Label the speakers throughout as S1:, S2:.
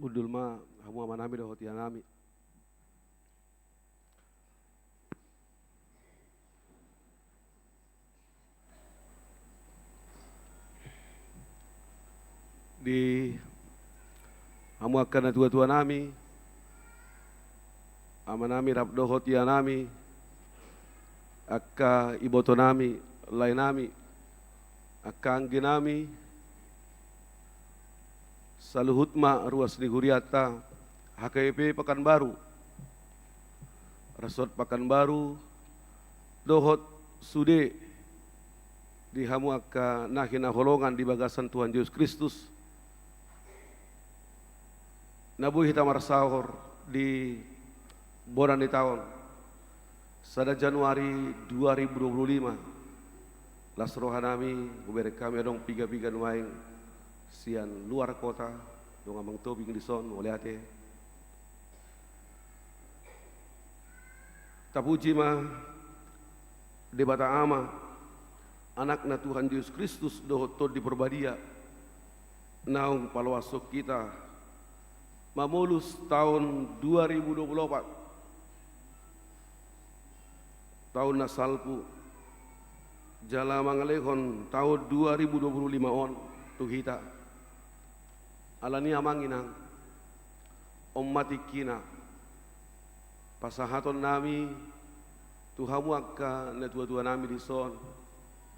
S1: Udul ma hamu amanami do hotianami. Di hamu akan tua-tua nami, amanami rabdo hotianami, akka iboto nami, lainami, akka angginami, saluhutma ruas niguriata, HKP Pekanbaru, Resort Pekanbaru, dohot sude di hamu akka nahina holongan di bagasan Tuhan Yesus Kristus. Nabu hitam arsahor di boran di tahun sada Januari 2025 las rohanami guberek kami adong piga-piga nuaing sian luar kota dong amang tobing di son oleh ate tapuji ma debata ama anakna Tuhan Yesus Kristus dohot di perbadia naung palwasok kita mamulus tahun 2024 tahun nasalpu jala mangalehon tahun 2025 on tuhita alani amanginang ommatikina pasahaton nami tuhamu akka na tua-tua nami di son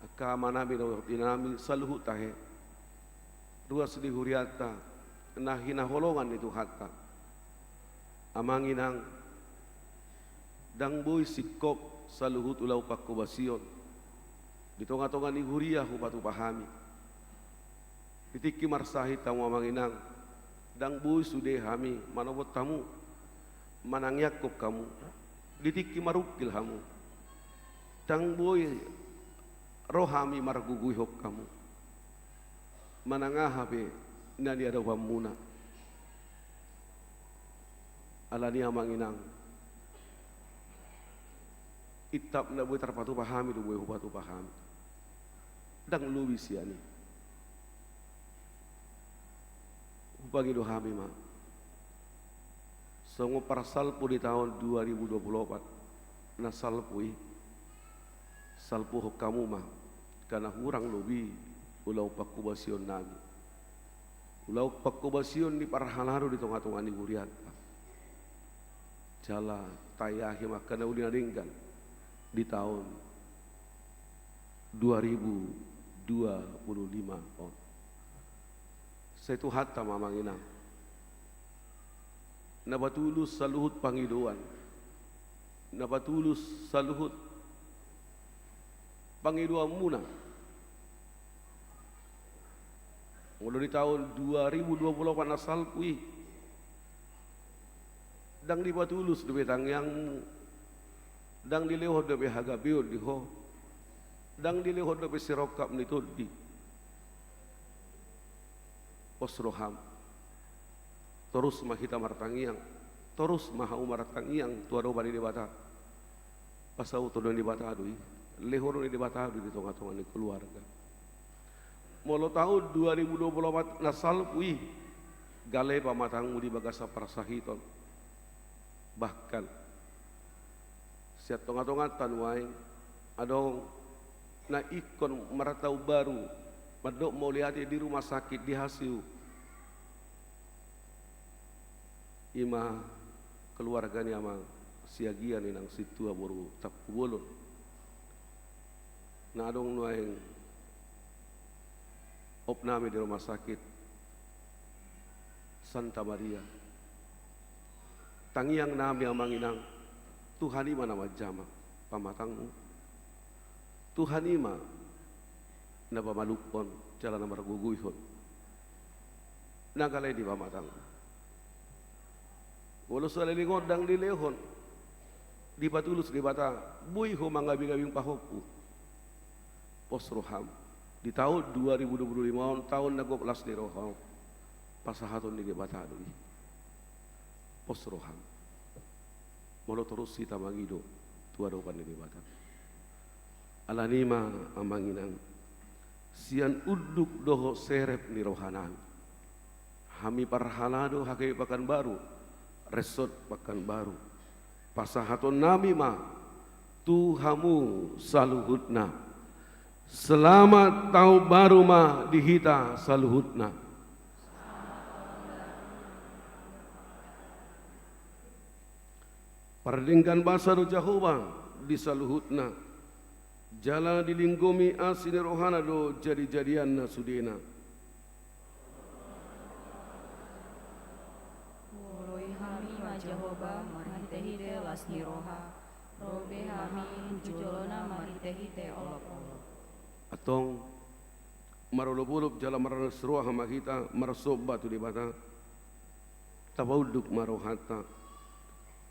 S1: akka manami do nami saluhu tahe ruas di huriata nahina holongan itu hatta amanginang dang boy sikok saluhut ulau pakkobasion di tonga-tonga ni huria hupatu pahami ditiki marsahi tamu amanginang dang boy sude hami manobot tamu manang yakop kamu ditiki marukil hamu dang boy rohami marguguy hok kamu manangahabe nani ada wamuna alani amanginang itap na buat terpatu pahami do buat hubatu pahami dang luwi siani upagi do hami ma songo parsalpu di tahun 2024 na salpui salpu hokamu ma karena hurang luwi ulau pakubasion nagi ulau pakubasion di parhalaru di tonga-tonga ni guriat jala tayahi makana uli naringgan di tahun 2025 on saya tu hatta mamanginang nabatulus saluhut pangiduan nabatulus saluhut pangiduan muna mulai di tahun 2028 asal kui dang dibatulus de betang yang dang dilehod de hagabiod di ho dang dilehod de sirokap ni di posroham terus mahita martangiang terus maha umartangiang tuaro bani di bata pasau tudon di bata adui lehor ni di bata adui di tonga-tonga ni keluarga molo tahun 2024 nasal kui gale pamatangmu di bagasa parasahiton bahkan siat tonga-tonga tanwaing adong na ikon maratau baru madok mau lihat di rumah sakit di hasiu ima keluarganya amang siagian inang situa boru tapulun na adong nuaing opname di rumah sakit Santa Maria tangiang nami amanginang Tuhan ima nama jama pamatangmu Tuhan ima na pamalukpon jalan nomor guguyhon nagalay di pamatang walau salilingod dang dilehon di patulus di bata buy ho mangabi-gabing pahopu posroham di tahun 2025 tahun nagoplas ni roham pasahaton ni bata doi posroham molo terus sita mangido tua dopan ni bata alanima amanginang sian uduk doho serep ni rohanan Hami parhalado hakai Pekanbaru, resort Pekanbaru. Pasahaton nami ma Tuhamu saluhutna. Selamat tahun baru ma dihita saluhutna. Pardingkan basar Jahobang di saluhutna. Jala dilinggomi asini rohana do jadi-jadian na sudena.
S2: Uroi hami ma Jehovah marhite-hite lasni roha. Robe hami tujolona marhite-hite olok-olok.
S1: Atong marulub-ulub jala maranas roha makita marasob batu di bata. Tabauduk marohata.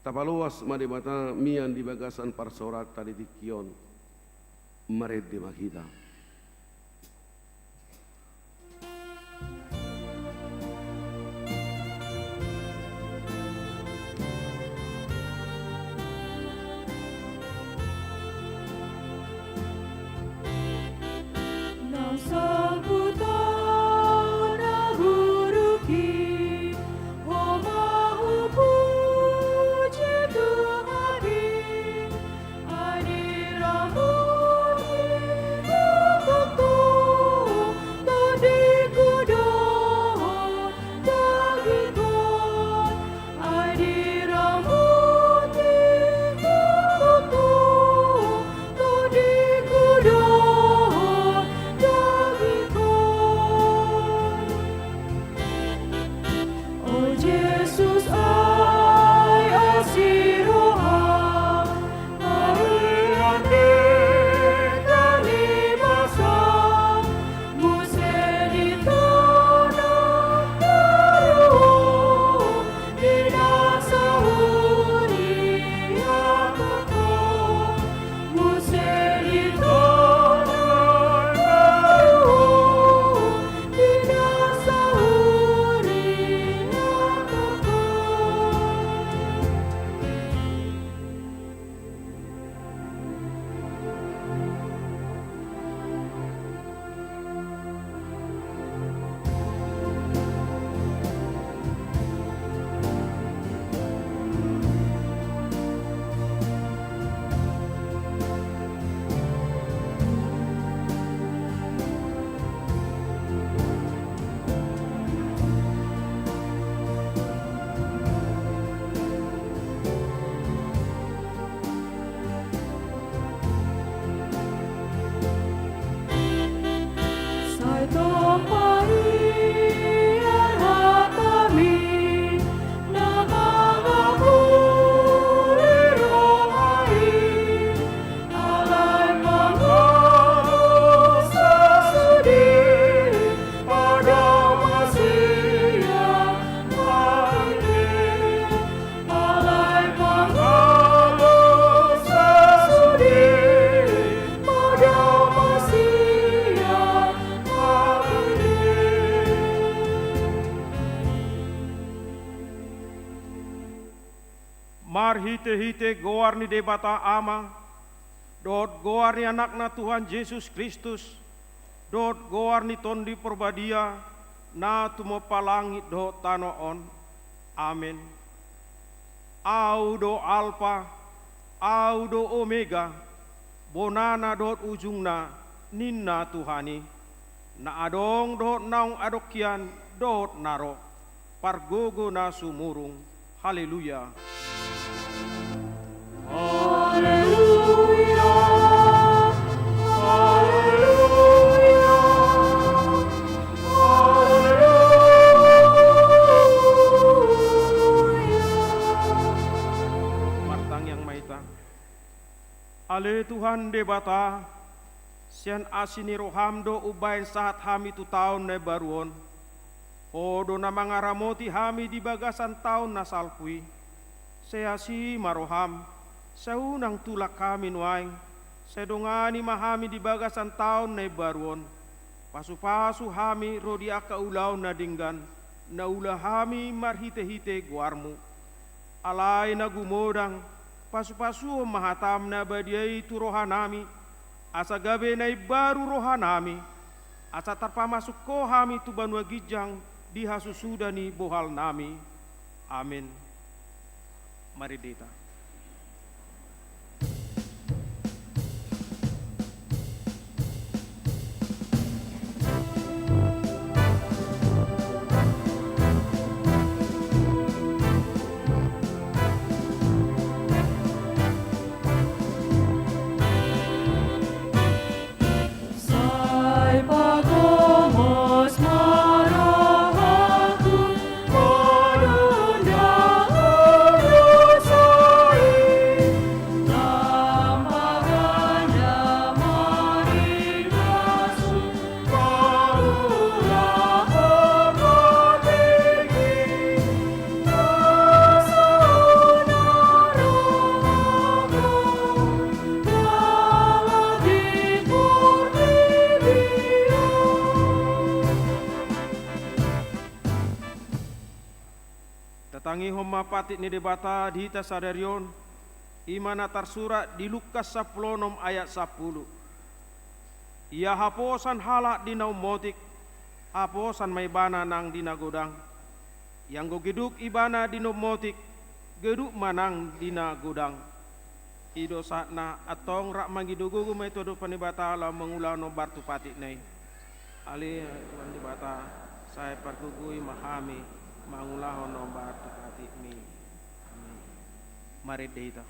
S1: Tapaluas madibata mian di bagasan parsorat tadi dikion mared di makita.
S2: Nang sambutan nahuruki Homahu puji Tuhani Adiramuti Tututu Tadi kudoh Dagikon Adiramuti Tututu Tadi kudoh Oh Jesus, ay asiroha, ariane talibasa, muselito na taruh, dinasahuri ako, muselito na taruh, dinasahuri Sai topai arhatami Namamu irohai Alai pangamu sasudi Pada masia maine Alai pangamu sasudi Pada masia
S3: Marhite-hite goar ni debata ama, dot goar ni anakna Tuhan Yesus Kristus, dot goar ni tondi perbadia, na tumo palangit do tanoon. Amin. Au do alfa, au do omega, bonana dot ujungna, ninna Tuhani, na adong dot naung adokyan dot naro, pargogo na sumurung. Haleluya.
S2: Haleluya, haleluya, haleluya.
S3: Martang yang maita. Ale Tuhan debata, sian asini rohamdo ubain saat hami tu tahun ne baruon. Odo na mangaramoti hami di bagasan tahun na salpui. Seasi maroham, saunang tulak kami nuaing, sedongani mahami di bagasan tahun na baruon. Pasu-pasu hami rodi aka ulaw na dinggan, na ulah hami marhite-hite guarmu. Alay na gumodang, pasu-pasu mahatam na badiay tu rohanami, asa gabe na baru rohanami, asa tarpamasuk ko hami tu banwa gijang, dihasusudani bohal nami. Amin. Mari dita. Tatangi homa patit ni debata di tasadarion imana tersurat di Lukas 10 ayat 10. Ia haposan halak di naumotik, haposan maibana nang di nagodang. Yang go geduk ibana di naumotik, geduk manang di nagodang. Ido satna atong rak mangidugo metodo panibata la mengulang no bartu patit nei. Ali tuan dibata saya perkugui mahami mangulah nomor takati mi. Mari deita.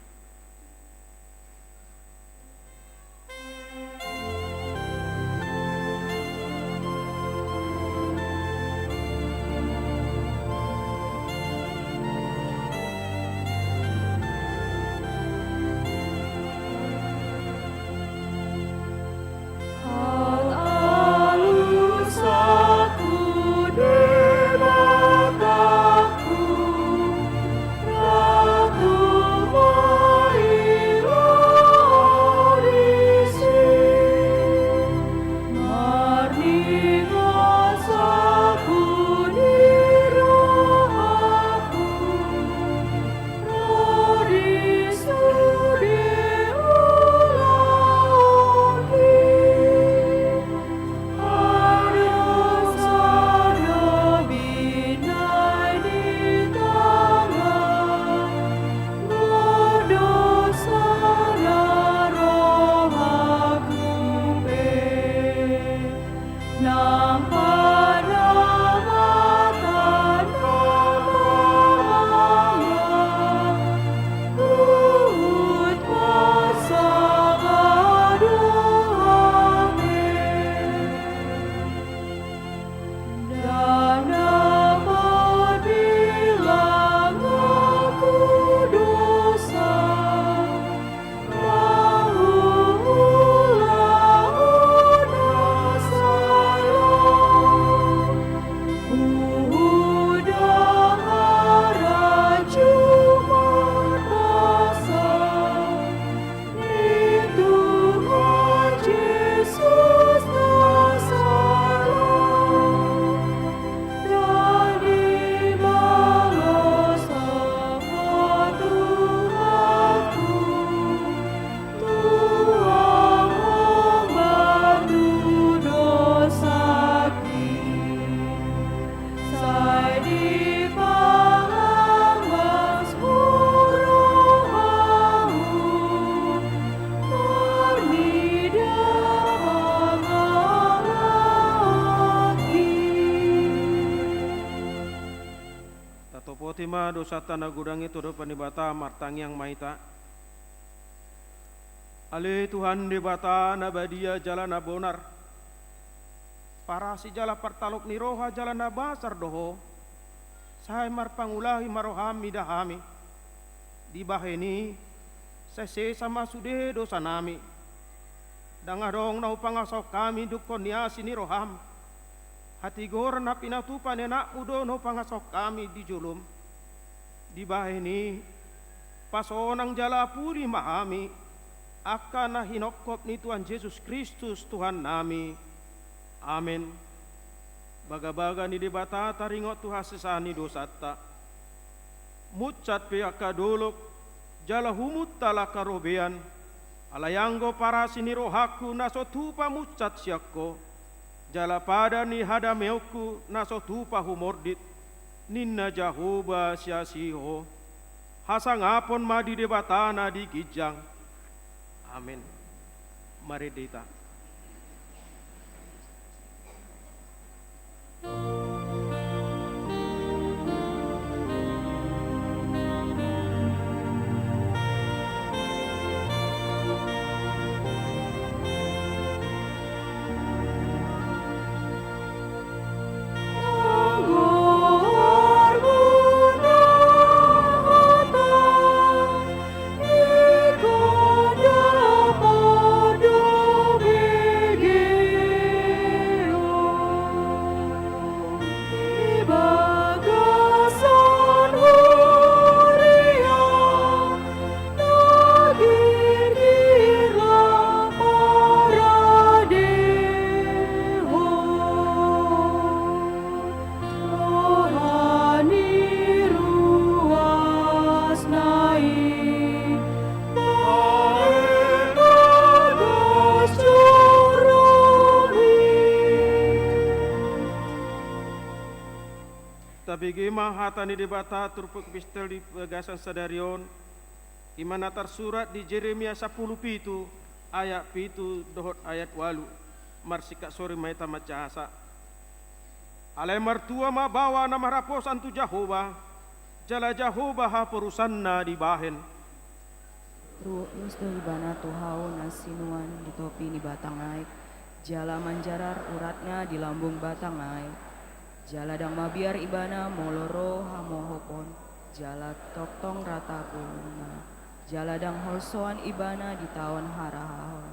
S3: Potima dosa tanah gudang itu do panibata martang yang maita. Ale Tuhan debata nabadia jalan abonar. Para si jala partalok ni roha jalan nabasar doho. Saya marpangulahi marohami dahami. Di baheni sese sama sude dosa nami. Dangadong nau pangasok kami dukon niasi ni roham. Hati gor na pinatupan enak udo no pangasok kami di julum. Di baheni pasonang jala puri mahami akan na hinokop ni Tuhan Yesus Kristus Tuhan nami. Amin. Baga-baga ni debata taringot Tuhan sesani dosata. Mucat pihak kaduluk jala humut tala karobean. Alayanggo para sini rohaku nasotupa mucat siakko. jala pada ni hada meuku naso tupa humordit ninna Jahoba siasiho hasang apon madi debatana di kijang. Amin. Mari dita. Tabigima hatani debata turpuk pistel di pegasan sadarion imana tersurat di Jeremia 10 pitu ayat pitu dohot ayat walu marsika sore maita macahasa alai martua ma bawa nama raposan tu Jahoba jala Jahoba ha perusanna di bahen
S4: Ruus dari bana tuhau nasinuan di topi ni batangai jala manjarar uratnya di lambung batangai jala dang mabiar ibana moloro hamohopon jala toktong rata bunga jala dang holsoan ibana di tahun harahahon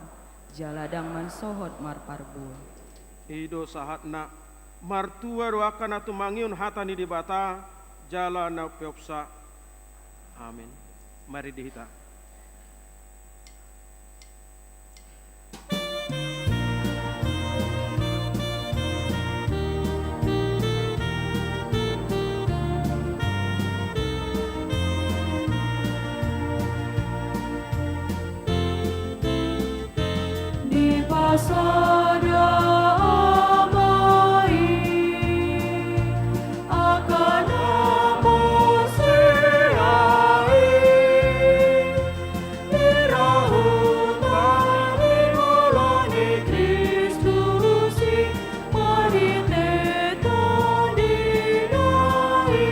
S4: jala dang mansohot marparbun
S3: ido sahatna martua doakan atu mangiun hatani di bata jala na peopsa. Amin. Mari dihita.
S2: Pasada amai akan amoseai dirahut bagi golongi Kristusi mariteta dinai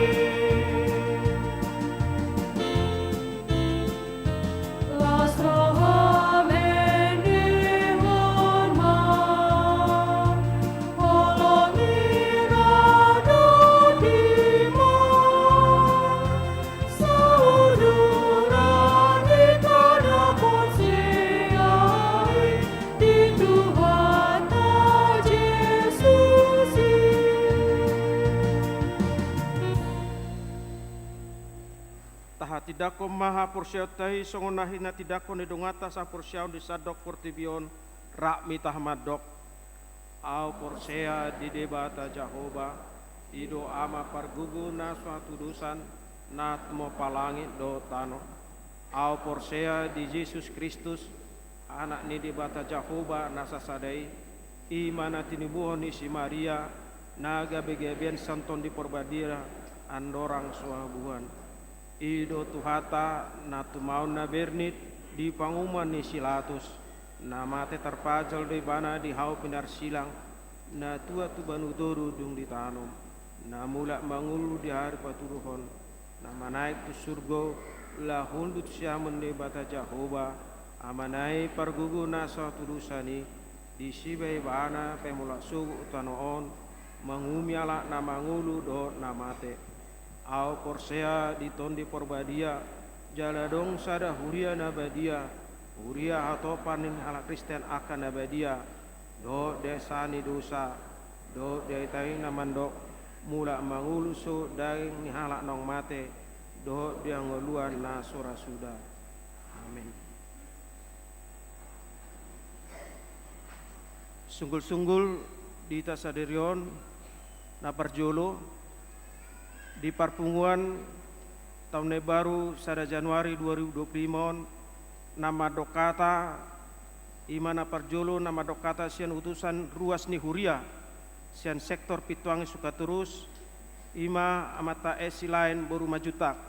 S2: lasroham
S3: Tidako maha porsiautai songonahina tidako nedongata sa porsiau di sadok portibion rak mitah madok au porsea di debata Jahoba ido ama pargugu na suatu dusan na mo palangit do tano au porsea di Yesus Kristus anak ni debata Jahoba nasa sadai imana tinibuhon isi Maria naga begebian santon di porbadira andorang suabuhan ido tuhata na tumaun na bernit di panguman ni silatus na mate terpajal di bana di hau pinar silang na tua tu banudoru dung ditanum na mula mangulu di hari paturuhon na manaik tu surgo la hundut siamun di bata Jahoba amanai pargugu na suatu dusani di sibai bana pemula sugu utanoon mangumiala na mangulu do na mate au porsea di tondi porbadia jala dong sada huria nabadia huria atau panin ala Kristen akan nabadia do desa ni dosa do daitai namandok mula manguluso daing ni halak nong mate do dia ngoluan na sura suda. Amin. Sunggul-sunggul di tasaderion na parjolo di parpunguan tahun baru sada Januari 2025 nama dokata Imana parjolo nama dokata sian utusan ruas ni huria sian sektor Pituangi Sukaturus ima amata esi lain boru majutak.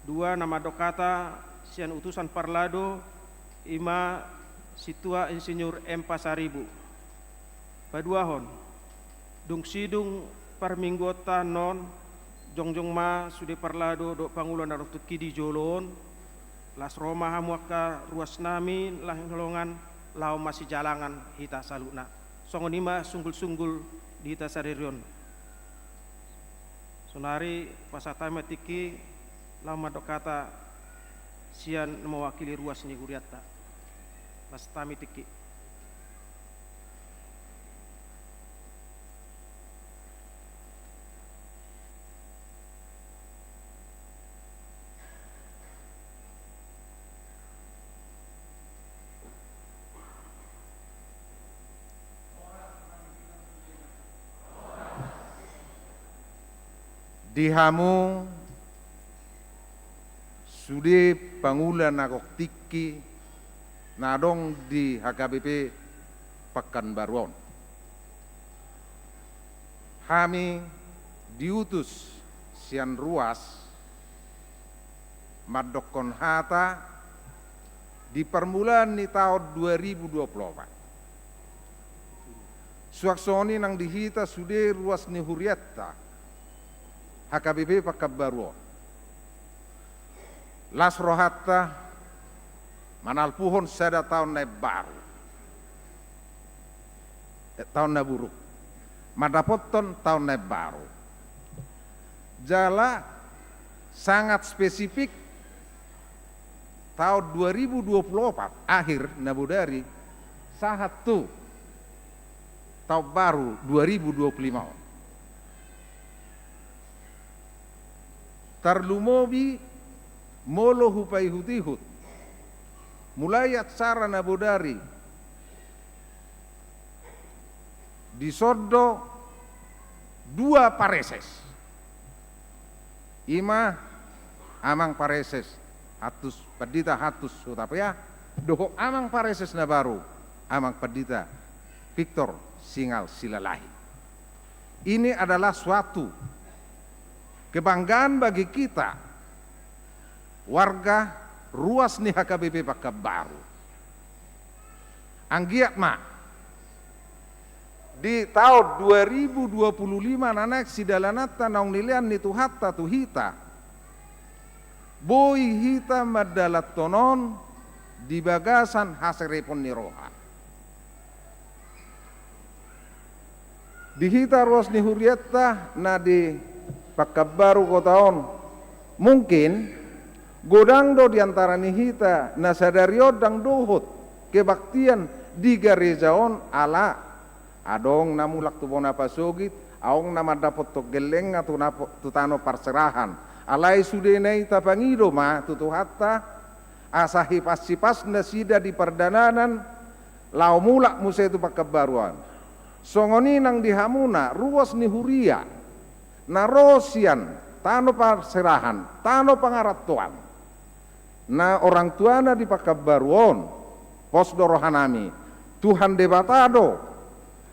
S3: 2 nama dokata sian utusan parlado ima situa insinyur M Pasaribu. Paduahon dung sidung parminggota non jongjong ma sude parlado do pangulan daroktu kidi jolon las Roma hamuaka ruas nami lahlongan lau masih jalangan hita saluna songonima sunggul-sunggul di hita saririon sonari pasatama tiki lau madokata sian mewakili ruas ni huriata las tami tiki.
S5: Dihamu sude pangulan nakok tiki nadong di HKBP Pekanbaruan. Kami diutus sian ruas madokon hata di permulaan ni tahun 2024. Suaksoni nang dihita sude ruas ni huriatta HKBP Pekanbaruan. Las rohatta manalpuhon sada tahun na baru. Tahun na buruk. Madapoton tahun na baru. Jala sangat spesifik tahun 2024 akhir nabudari sahat tu tahun baru 2025. Tarlumobi molo hupai hutihut mulai atsara nabodari disodo 2 pareses ima amang pareses hatus pedita hatus utapaya doho amang pareses na baru amang pedita Victor Singal Silalahi. Ini adalah suatu kebanggaan bagi kita warga ruas ni HKBP Pekanbaru. Anggiat ma di tahun 2025 nanak sidalanata naung nilian ni tuhatta tuhita boy hita madalat tonon di bagasan haserepon ni roha. Di hita ruas ni huriatta na di Pekanbaru kotaon mungkin godang do diantara nihita nasadario dang dohot kebaktian di garejaon ala adong namulak tubona pasogit aong nama dapot to geleng atau tutano parserahan alai sudenai tapangido ma tutuhatta asahi pasipas nasida di perdananan lau mulak musa itu Pekanbaruan songoni nang dihamuna ruas ni huria narosian tano parserahan tano pangaratuan na orang tuana di Pekanbaruan pos dorohanami Tuhan debatado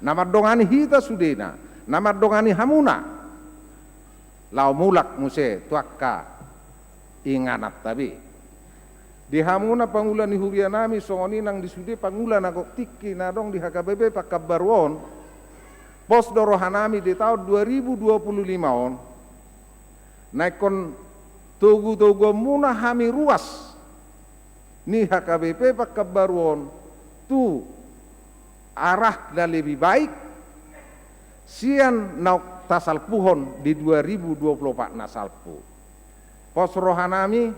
S5: nama dongani hita sudena nama dongani hamuna lau mulak muse tuakka inganat tabi di hamuna pangulan ni huria nami songoni nang disude pangulan agok tiki nadong di HKBP Pekanbaruan pos dorohanami di tahun 2025 on naikon tugu muna hami ruas ni HKBP Pekanbaruan tu arah dan lebih baik sian nauk tasalpuhon di 2024 nasalpu pos rohanami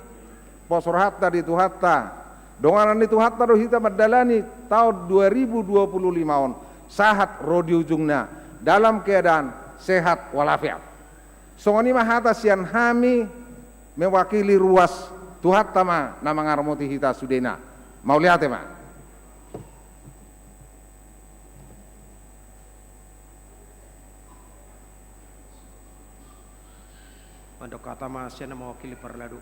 S5: pos rohatta di tuhatta donganan di tuhatta rohita madalani tahun 2025 on sahat rodi ujungnya dalam keadaan sehat walafiat. Songoni mahata sian hami mewakili ruas tuhatta ma nama ngarmoti hita sudena. Mau lihat ya ma?
S3: Mandok kata ma sian mewakili parlado.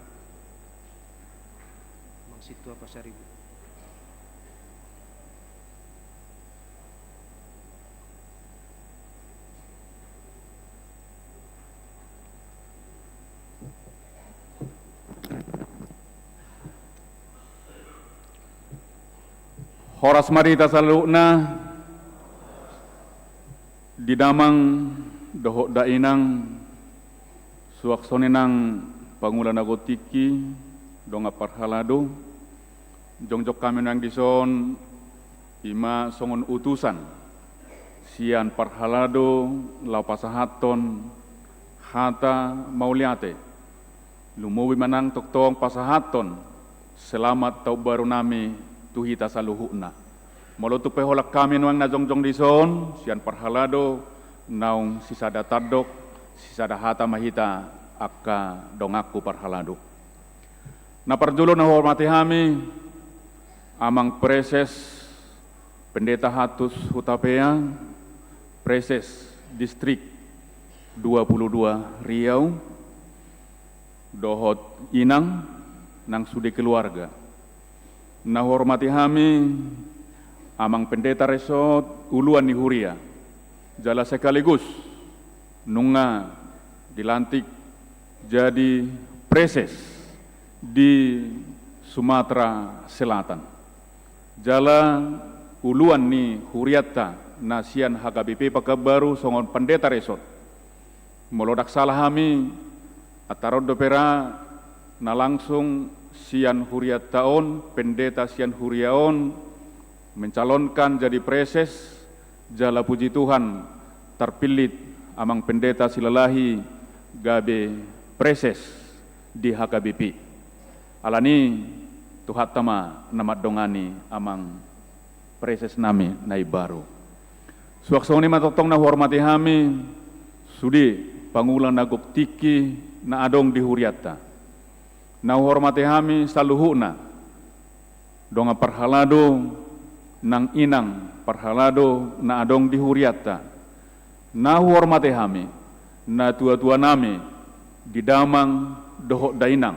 S3: Mang situ apa seribu.
S6: Horas marita saluna di damang dohok dainang suaksoninang pangulan agotiki donga parhalado jongjok kami nang dison ima songon utusan sian parhalado laupasahaton hata mauliate lumuwi manang toktong pasahaton selamat tau baru nami tuhita saluhuna molotu peholak kami nuang na jongjong dison sian parhalado naung sisada tadok sisada hata mahita akka dongaku parhalado na parjulo na hormati kami amang preses pendeta Hatus Hutapea preses distrik 22 Riau dohot inang nang sudi keluarga na hormati kami amang pendeta resort uluan ni Huria jala sekaligus nunga dilantik jadi preses di Sumatera Selatan jala uluan ni Huriata nasian HKBP Pakabaru songon pendeta resort molodak salah kami atarod dopera na langsung sian Huriataon pendeta sian Huriaon mencalonkan jadi preses jala puji Tuhan terpilih amang pendeta silalahi gabe preses di HKBP alani tuhat tama nama dongani amang preses nami nai baru suaksoni matotong na hormati kami sudi pangulang nagok tiki na adong di Huriata na hormati kami saluhuna donga parhalado nang inang parhalado na adong di Huriata na hormati kami na tua-tua nami di damang dohok dainang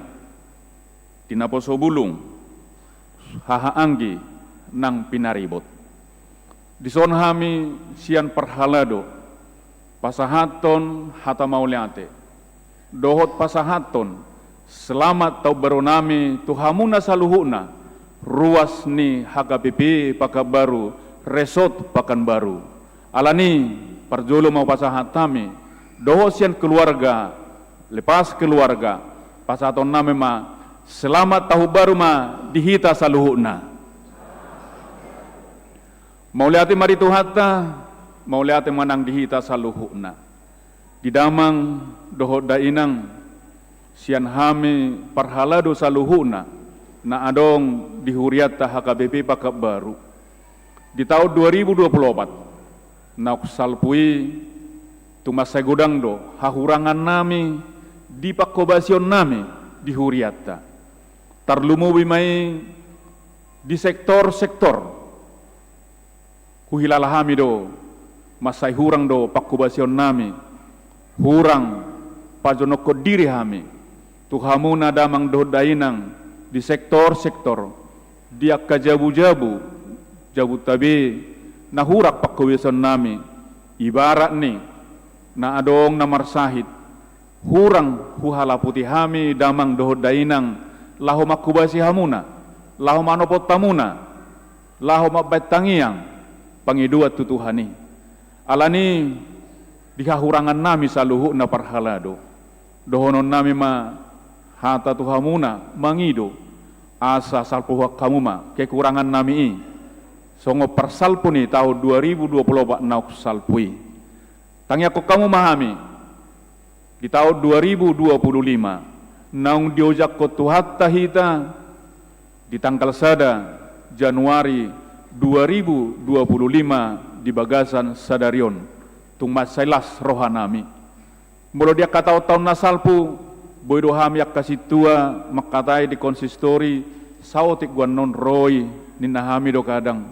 S6: tinaposo bulung hahaanggi nang pinaribot dison kami sian parhalado pasahaton hata mauliate dohot pasahaton selamat tau baronami tuhamuna saluhuna ruas ni HKBP Pakabaru resort Pakanbaru alani parjolo mau pasahatami dohot sian keluarga lepas keluarga pasahaton nami ma selamat tahu baru ma dihita saluhuna mauliate mari tuhata mauliate manang dihita saluhuna di damang dohot dainang sian hami parhalado saluhuna na adong di Huriata HKBP Pakabaru di tahun 2024 na salpui tumasay gudang do hahurangan nami di pakobasion nami di Huriata tarlumuwi may di sektor-sektor kuhilala kami do masay hurang do pakubasyon nami hurang pajonoko diri kami tuhamuna damang do dainang di sektor-sektor diak kajabu-jabu jabu tabi na hurak pakubasyon nami ibarat ni na adong na marsahit hurang huhala putih kami damang do dainang laho makubasi hamuna, laho manopot tamuna, laho mabaitangiang, pangiduat tutuhani. Alani dihahurangan nami saluhu na parhalado. Dohonon nami ma hata tuhamuna mangido asa salpuhak kamu ma kekurangan nami i. Songo persalpuni tahun 2024 nauk salpui. Tangi aku kamu mahami di tahun 2025. Naung diojak ko tuhat tahita di tanggal sada Januari 2025 di Bagasan Sadarion tung masailas rohanami molo dia katao taon nasalpu boydo hamiak kasih tua makatai di konsistori sautik guan non roy ninahami do kadang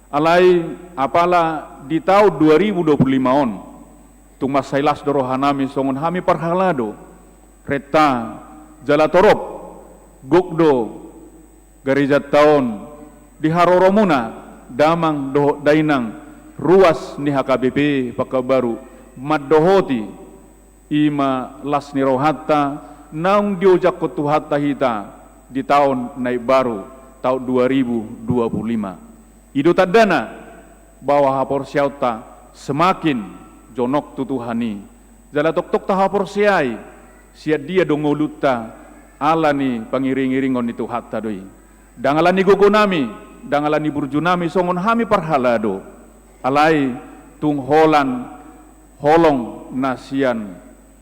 S6: alai apala di tahun 2025 on tung masailas do rohanami songon hami parhalado reta jala torop gokdo garijat taon di haroromuna damang doho dainang ruas ni HKBP Pakabaru maddohoti ima las ni rohatta naung diojak ko tuhatta hita di tahun naik baru tahun 2025 Ido tadana bahwa hapor syauta semakin jonok tutuhani. Jala tok-tok tahapor siai, siat dia dongoluta ala ni pangiring-iringon itu hatta doi. Dangalani gogo nami, dangalani burju nami songon hami parhalado. Alai tung holong nasian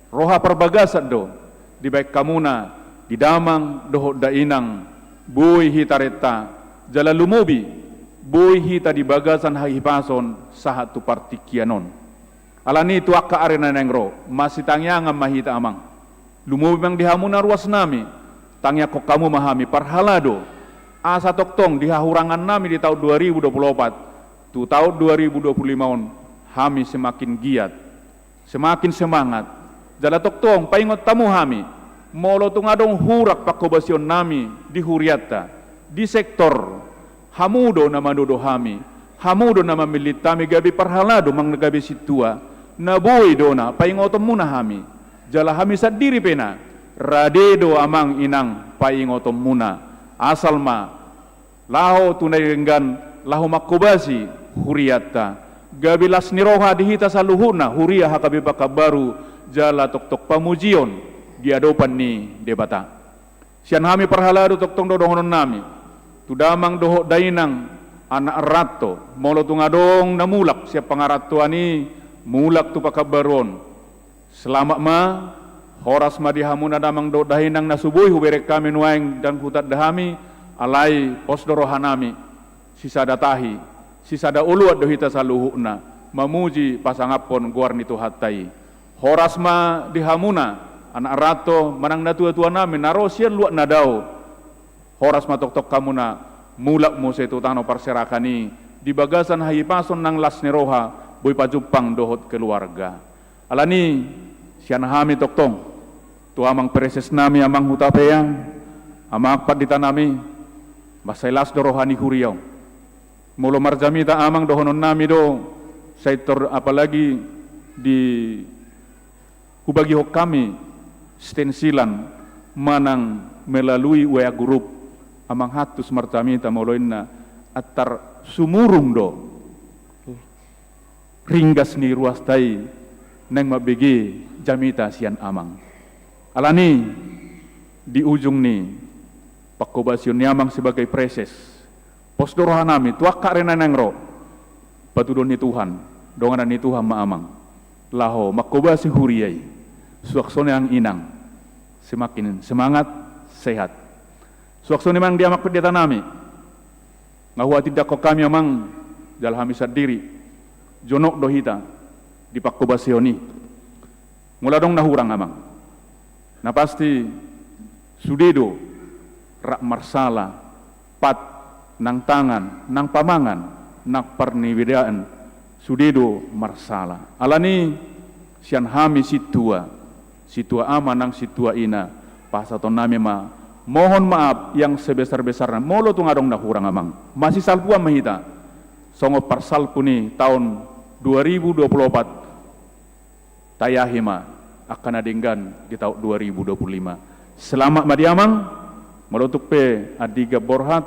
S6: roha perbagasat do di baik kamuna di damang doho dainang bui hitareta jala lumubi bui hita di bagasan hahipason sahat tu partikianon alani tu akka arena nengro masih tangyangam mahita amang lumubi mang dihamuna ruas nami tangya kok kamu mahami parhalado asa toktong dihahurangan nami di tahun 2024 tu tahun 2025 on kami semakin giat, semakin semangat. Jala toktong paingot tamu kami, molo tungadong hurak pakobasion nami di huriata, di sektor hamudo nama dodo kami, hamudo nama milit kami gabi parhalado mang gabi situa, nabui dona paingotom muna kami. Jala kami sadiri pena, radedo amang inang paingotom muna, asal ma laho tunay renggan laho makobasi huriata. Gabilas niroha dihita sa luhuna huria hakabi baru jala tok-tok pamujion diadopan ni debata. Sian hami parhalado tok-tok dodohonon nami. Tudamang doho dainang anak rato molo tungadong namulak siap pangarato ani mulak tu pakabaron. Selamat ma horas ma dihamuna damang do dainang nasubuy huberek kami nuaing dan hutat dahami alai pos dorohanami sisa datahi sisada uluat dohita saluhuna mamuji pasangapon guarni tu hatai horas ma dihamuna anak rato manang natua-tua nami narosian luat nadao horas ma tok-tok kamuna mulak mo setu tano parserakani di bagasan hayipason nang las neroha boy pajupang dohot keluarga alani sian hami tok-tong tu amang preses nami amang hutapeyang amang paditanami basailas dorohani huriau mulu marjamita amang dohonon nami do sektor apalagi di hubagi hok kami stensilan manang melalui WA group amang hatus marjamita moloinna atar sumurung do ringgas ni ruas tai neng mabegi jamita sian amang alani di ujung ni pakobasion amang sebagai preses posdoroha nami tuakka rena nengro patudon ni Tuhan donganan ni Tuhan maamang laho makobasi huriyai suaksone ang inang semakin semangat sehat suaksone mang diamak pedeta nami ngahua tidak kok kami amang jalhami sadiri jonok dohita di pakobasioni mula dong nahurang amang na pasti sudedo rak marsala pat nang tangan, nang pamangan, nang perniwidaan, sudedo marsala. Alani sian hami situa ama nang situa ina, pasaton nami ma mohon maaf yang sebesar-besarnya. Molo tungadong nahurang amang. Masih salpuan mahita. Songo parsalpu ni tahun 2024 tayahima akan adinggan di tahun 2025. Selamat madiamang melutuk pe adiga borhat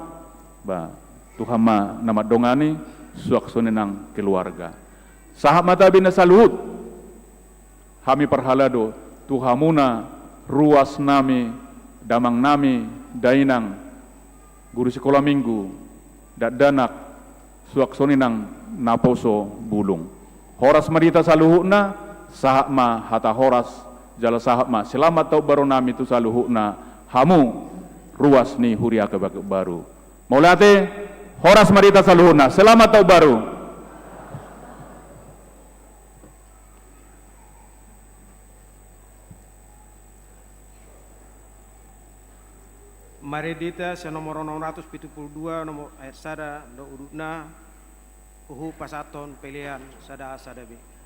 S6: ba Tuhan ma nama dongani suaksone nang keluarga sahab mata bina saluhut hami parhalado tuhamuna ruas nami damang nami dainang guru sekolah minggu danak suaksone nang naposo bulung horas marita saluhutna sahab ma hata horas jala sahab ma selamat tau baru nami tu saluhutna hamu ruas ni huria ke baru Maulate horas marita saluhuna selamat tahun baru.
S3: Maredita nomor 672 nomor ayat sada do urutna uhu pasaton pilihan sada sadabi.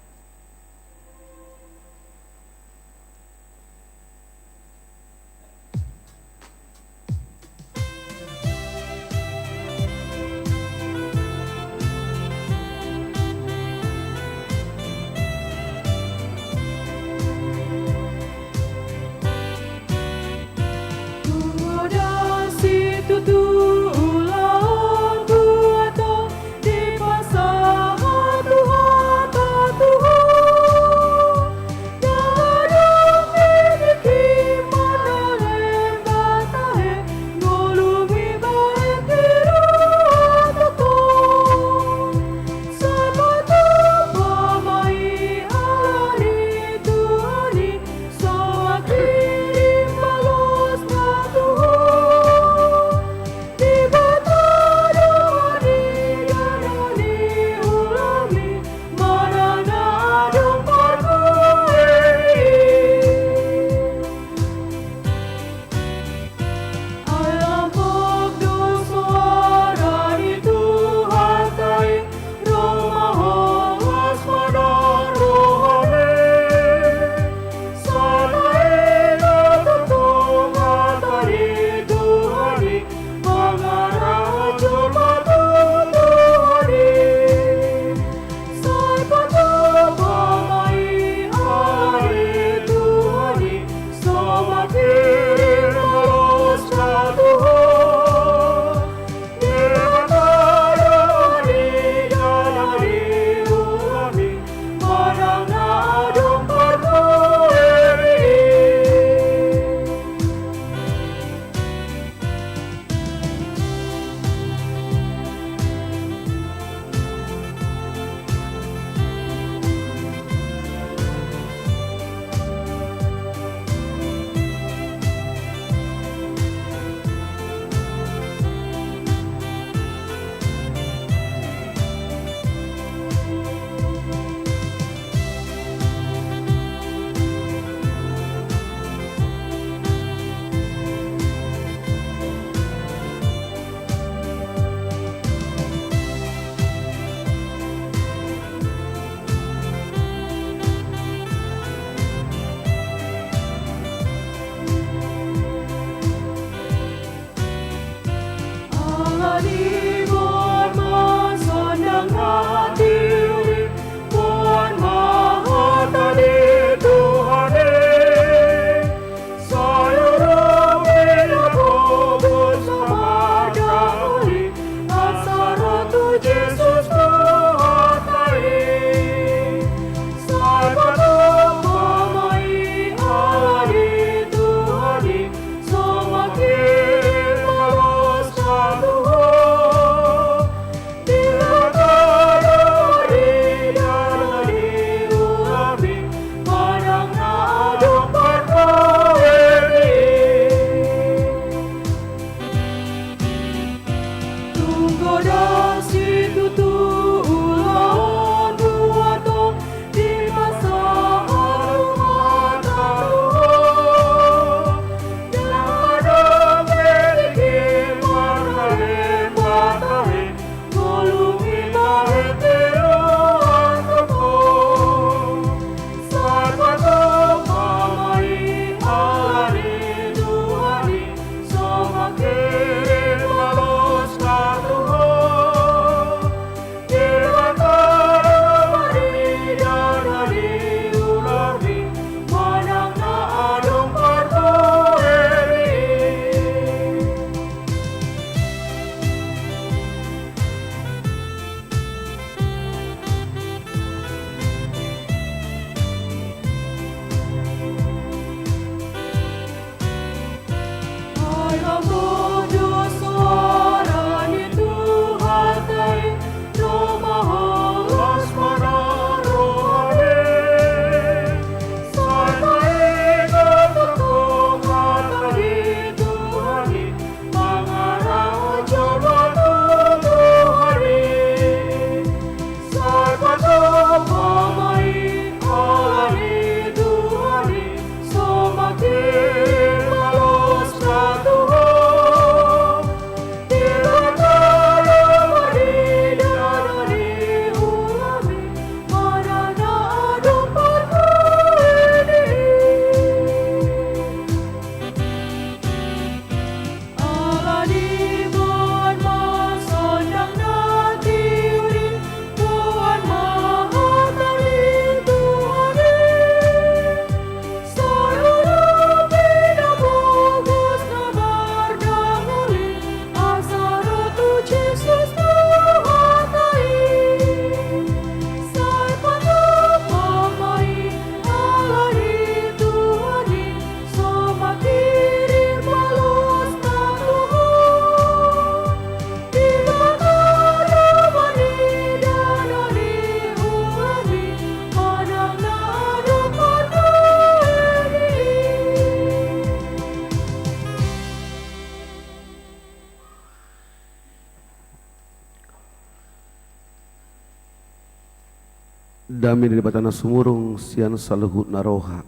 S1: dami di batana sumurung sian saluhut naroha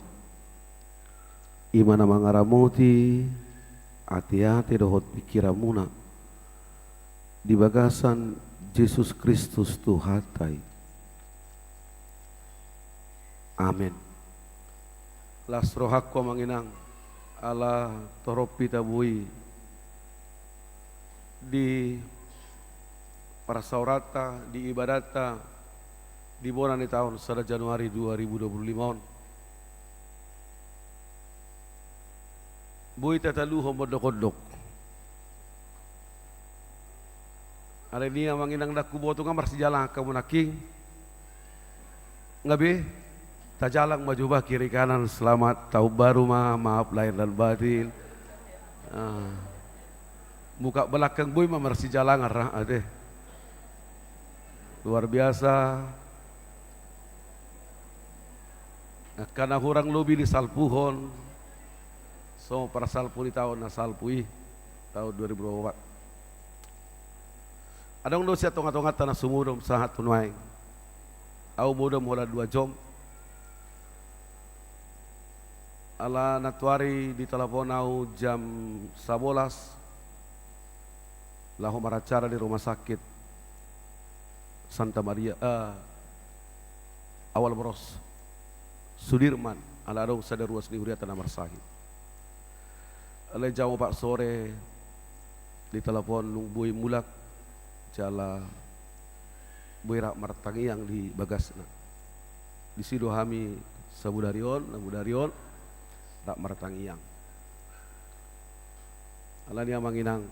S1: imana mangaramoti hati-hati dohot pikiramuna di bagasan Yesus Kristus Tuhatai. Amin. Las rohakku manginang ala toropi tabui di prasaurata di ibadata di bulan di tahun 1 Januari 2025. Bui tatalu homodok-odok. Hari ini yang manginang daku boto ngamar sejalan kamu naking. Ngabe, tajalang maju bah kiri kanan selamat tahun baru maaf lahir dan batin. Muka belakang bui mamar sejalan arah ade. Luar biasa. Karena orang lobi di salpuhon. So para salpu di tahun na salpui tahun 2024. Adang dosia tongat-tongat tanah sumudom sahat tunai. Au bodom hola 2 jom. Ala natuari di telepon au jam 11. Lahu maracara di rumah sakit Santa Maria Awal Boros Sudirman ala adong sadar ruas ni huriatan amar sahid. Ala jam 4 sore di telepon lungbui mulak jala buirak martangi yang di bagasna. Di sido hami sabudarion rak martangi yang. Ala dia manginang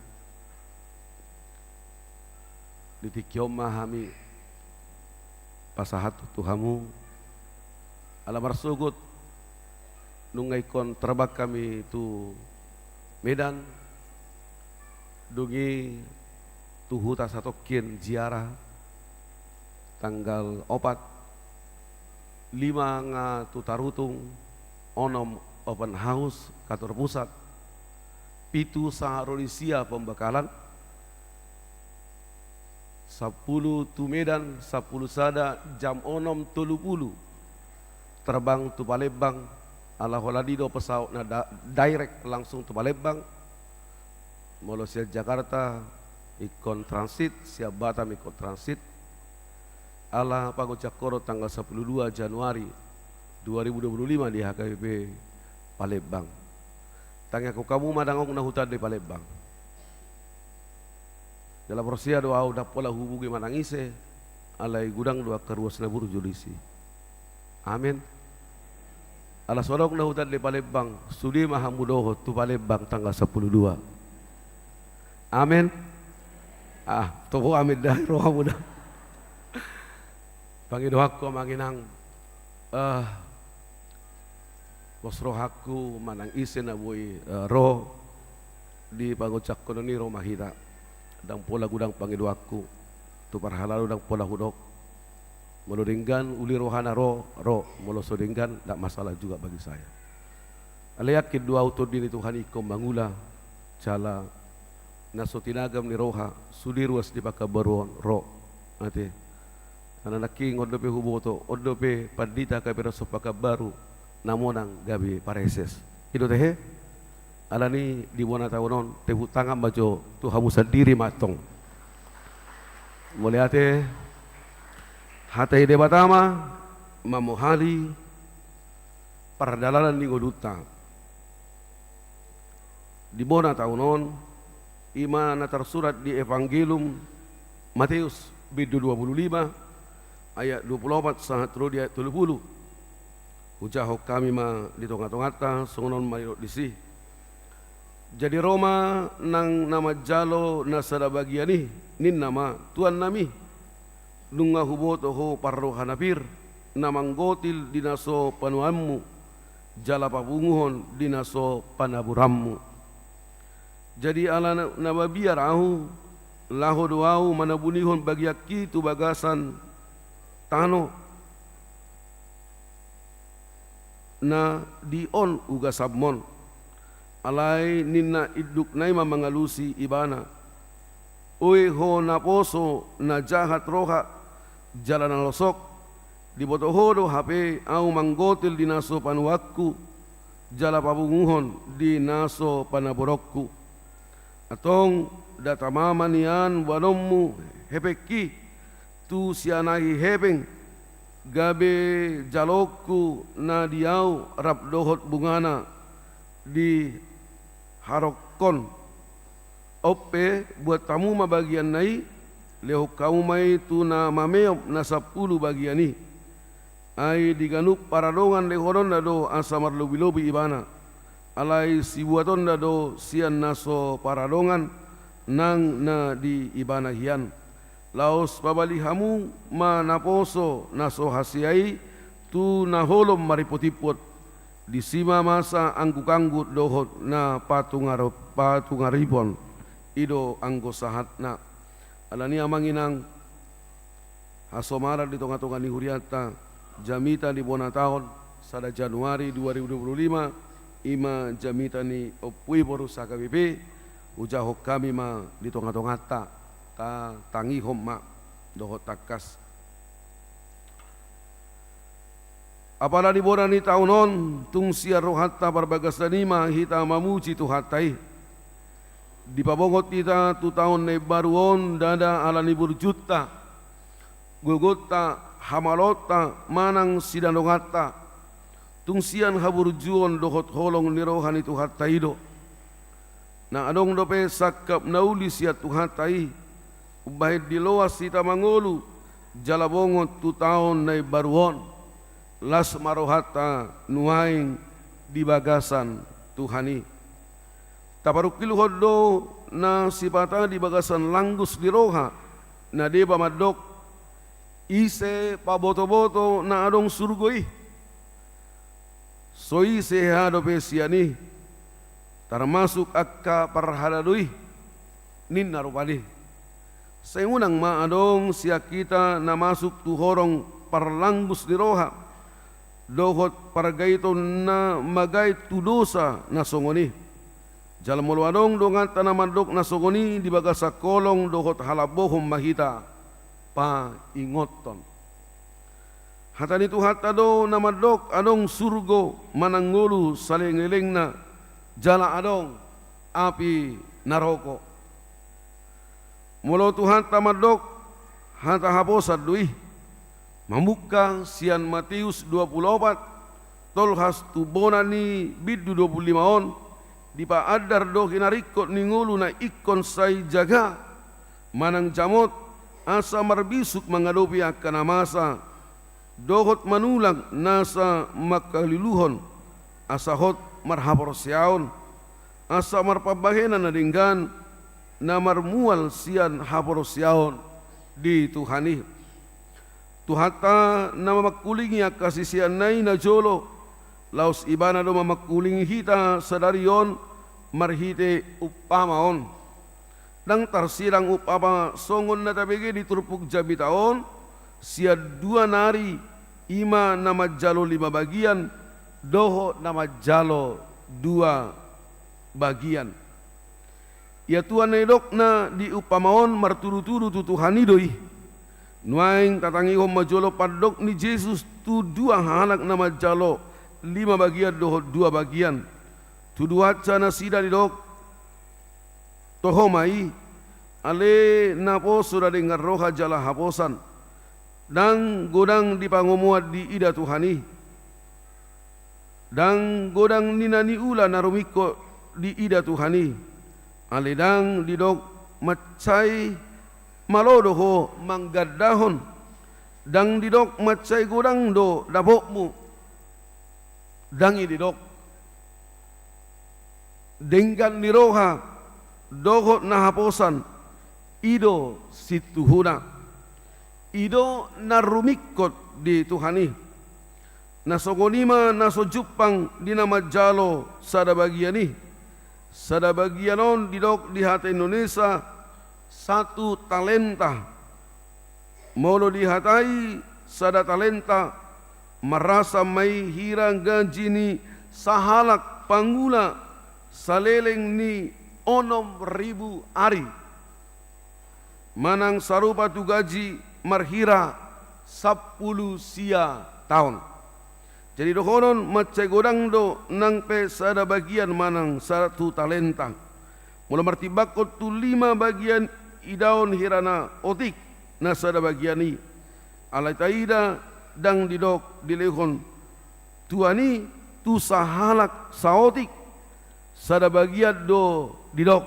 S1: di tikiom hami pasahat tuhamu ala marsugut nungai kon terbak kami tu Medan dungi tuhu tasatokin ziarah tanggal 4 5 nga tutarutung onom open house kantor pusat pitu saharolisia pembekalan 10 tu Medan 10 sada jam onom 30 terbang tu Palembang ala holadido pesawat na direct langsung tu Palembang molo sia Jakarta ikon transit sia Batam ikon transit ala Pagocakoro tanggal 12 Januari 2025 di HKBP Palembang. Tanya aku kamu madangok na hutan di Palembang. Dalam prosia doa udah pola hubungi manangise alai gudang doa keruas nabur judisi. Amin. Ala sorok na hutan di Palembang, sudi mahamudoho tu Palembang tanggal 12. Amin. Toko amin dah roha muda. Pangidohaku manginang bos rohaku manang isen abui roh di pangocak kononi rumah hita dang pola gudang pangidohaku tu parhalalu dang pola hudok melodinggan uli rohana roh molo sodinggan tak masalah juga bagi saya. Aliat kedua auto dini Tuhan ikom mangula cala nasotinagam ni roha sudiruas di pakabaruan roh nanti anak ngodope huboto odope pandita kapira sopaka baru namonang gabi pareses itu teh alani di buana tahunon tehu tangan bajo Tuhamu sendiri matong melihat hatai debatama mamuhali perdalanan di goduta di buana tahunon imana tersurat di Evangelium Matius bidu 25 ayat 24 sahat ro di ayat 30 hujaho kami ma di tonga-tongata songonon mayo disi jadi Roma nang nama jalo nasada bagiani nin nama tuan nami nunga huboto ho parro hanapir namang gotil dinaso panuammu jala papunguhon dinaso panaburammu jadi ala nababiar ahu laho doau manabunihon bagiaki tu bagasan tano na dion uga sabmon alai ninna iduk naima mangalusi ibana oi ho na poso na jahat roha jalan losok di botohodo HP au manggotil di naso panuakku jala pabunguhon di naso panaborokku atong datamama nian wanommu hepeki tu sianahi hepeng gabe jalokku na diau rap dohot bungana di harokon ope buat tamu ma bagian nai leo kamu mai tu na mameop na 10 bagiani ai diganup paradongan lehoron do asamar lobi-lobi ibana alai sibuaton do sian naso paradongan nang na di ibana hian laos babali hamu ma naposo naso hasiai tu na holom maripotipot di sima masa angkuk-angkut dohot na patungaripon ido anggo sahatna alani amanginang hasomara di tonga-tonga ni huriata jamita di bona tahun sada Januari 2025 ima jamita ni opui boru saka BP ujahok kami ma di tonga-tonga ta tangi homma dohot takas apala di bona ni taunon tung sia rohatta barbagas danima hita mamuci tu hatai di pabongot kita tu tahun ne baruon dada alani burjuta gulgota hamalota manang sidanongata tungsian haburjuon dohot holong nirohani tu hataido na adong dope sakap nauli siat tu hatai ubahid diloas sita mangolu jalabongot tu tahun ne baruon las marohata nuaing di bagasan Tuhani taparukil hodo na sipata di bagasan langgus di roha na deba madok ise paboto-boto na adong surgoi soi sehado pesiani termasuk akka parhadadui nin narupadi sengunang ma adong sia kita na masuk tu horong parlanggus di roha dohot pargaito na magay tu dosa na songoni jalan muluadong dongan tanamadok na songoni di bagasa kolong dohot halabohom mahita pa ingoton hatani tu hatado namadok adong surgo manangulu saling-liling na jala adong api naroko mulo Tuhan tamadok hata haposad dui membuka sian Matius 24 tolhas tubonani bidu 25 on di paadar do hinarikot ningulu na ikon say jaga manang jamot asa marbisuk mengadopi akan masa dohot manulang nasa makaliluhon asa hot marhaporsiaon asa marpabahenan na dinggan na marmual sian haporsiaon di Tuhani Tuhata na mamakulingi kasisian nai na jolo laos ibana do mamakulingi hita sadarion marhite upamaon dang tarsirang upama songon na tabege di turpuk jamitaon sia 2 nari ima nama jalo 5 bagian doho nama jalo 2 bagian ya tuan nedok na di upamaon marturu-turu tutuhani doi nuaing tatangi hom majolo padok ni Yesus tu 2 halak nama jalo 5 bagian doho 2 bagian tu 2 cana sida di dok tohomai ale napo sudah dengar roha jala haposan dan godang di pangomuat di ida Tuhani dan godang ninani ula narumiko di ida Tuhani ale dang di dok macai malodoho manggadahon dang di dok macai godang do dabokmu dang di dok denggan di roha dohot na haposan ido situhuna ido narumikot di Tuhani nasogonima nasojupang di nama jalo sada bagiani sada bagianon didok di hati Indonesia 1 talenta molo dihatai sada talenta merasa mai hirang gajini sahalak pangula saleleng ni 6.000 ari manang sarupa tu gaji marhira 10 sia tahun. Jadi dohonon macai godang do nang pe sada bagian manang 1 talenta. Mula martibakot tu 5 bagian idaon hirana otik na sada bagian ni. Alai taida dang didok dilehon tuani tu sahalak saotik sada bagian do didok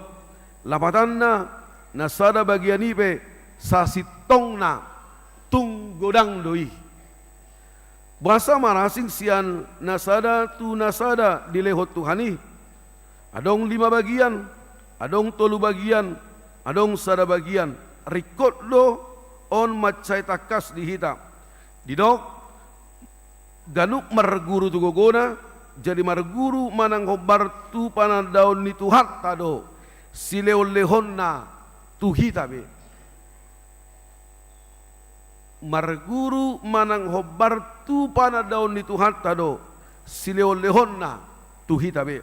S1: lapatanna na sada bagian ipe sasitong na tung godang doi. Bahasa marasing sian nasada tu nasada dilehot Tuhani. Adong 5 bagian, adong 3 bagian, adong sada bagian. Rikot do on macai takas dihita. Didok ganuk marguru tu gogona jadi marguru manang hobar tu pana daun ni tuhat tado sileo lehonna tuhita be. Marguru manang hobar tu pana daun ni tuhat tado sileo lehonna tuhita be.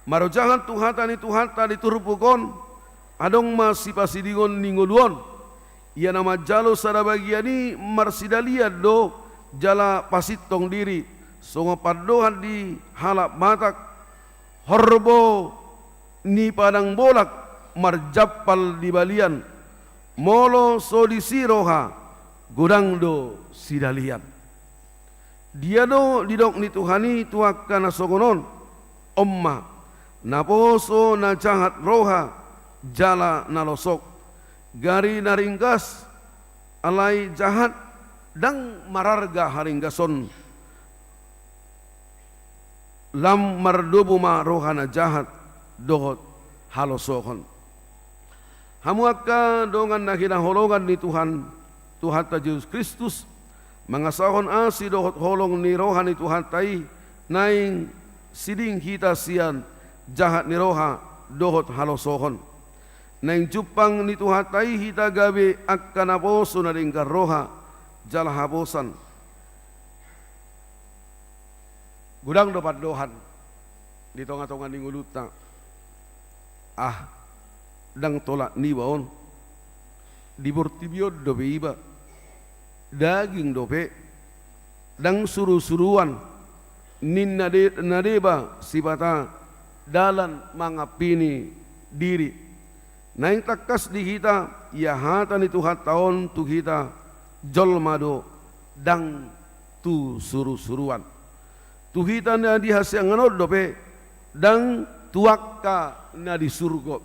S1: Marojangan tuhata ni tuhata diturupukon adong masipasidigon ningoluon. Ia nama jalo sada bagiani marsidalia do jala pasitong diri songo padohan di halap matak horbo ni padang bolak marjapal di balian molo so di siroha godang do sidalian. Dia do didok ni Tuhani tuakana sogonon omma naposo na jahat roha jala nalosok gari naringgas alai jahat dang mararga haringgason lam mardubu ma rohana jahat dohot halosokon. Hamuaka dongan nakina holongan ni Tuhan Tuhata Yesus Kristus mangasahon asi dohot holong ni rohani Tuhan tai naing siding kita sian jahat ni roha dohot halosokon. Naing jupang ni Tuhan tai hita gabe akkana poso na dingkar roha jala habosan. Gudang dapat dohan di tonga-tonga ni nguluta. Dang tolak ni baon. Di bortibiod dobe iba. Daging dobe. Dang suru-suruan. Nin nadeba sibata dalan mangapini diri. Naing takas di kita ya hata ni Tuhan taon tu kita jolmado dang tu suru-suruan. Tu kita na di hasil nganod dope dang tuakka na di surga.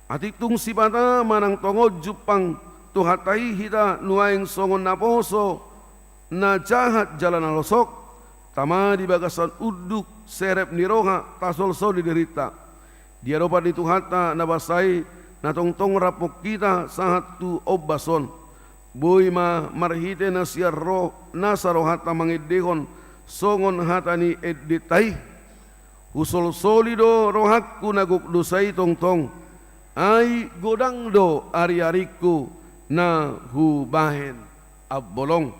S1: Atitung sibata manang tongod jupang tuhatai hita nuaing songon naposo na jahat jalan alosok tama di bagasan uduk serep niroha tasolso di derita. Dia dapat dituhata nabasai na tongtong rapok kita sahat tu obbason. Boy ma marhite na siya nasa rohata mangidehon songon hatani edditai. Husol solido rohakku naguk dosai tongtong. Ai godang do ari-ariku na hubahen abbolong.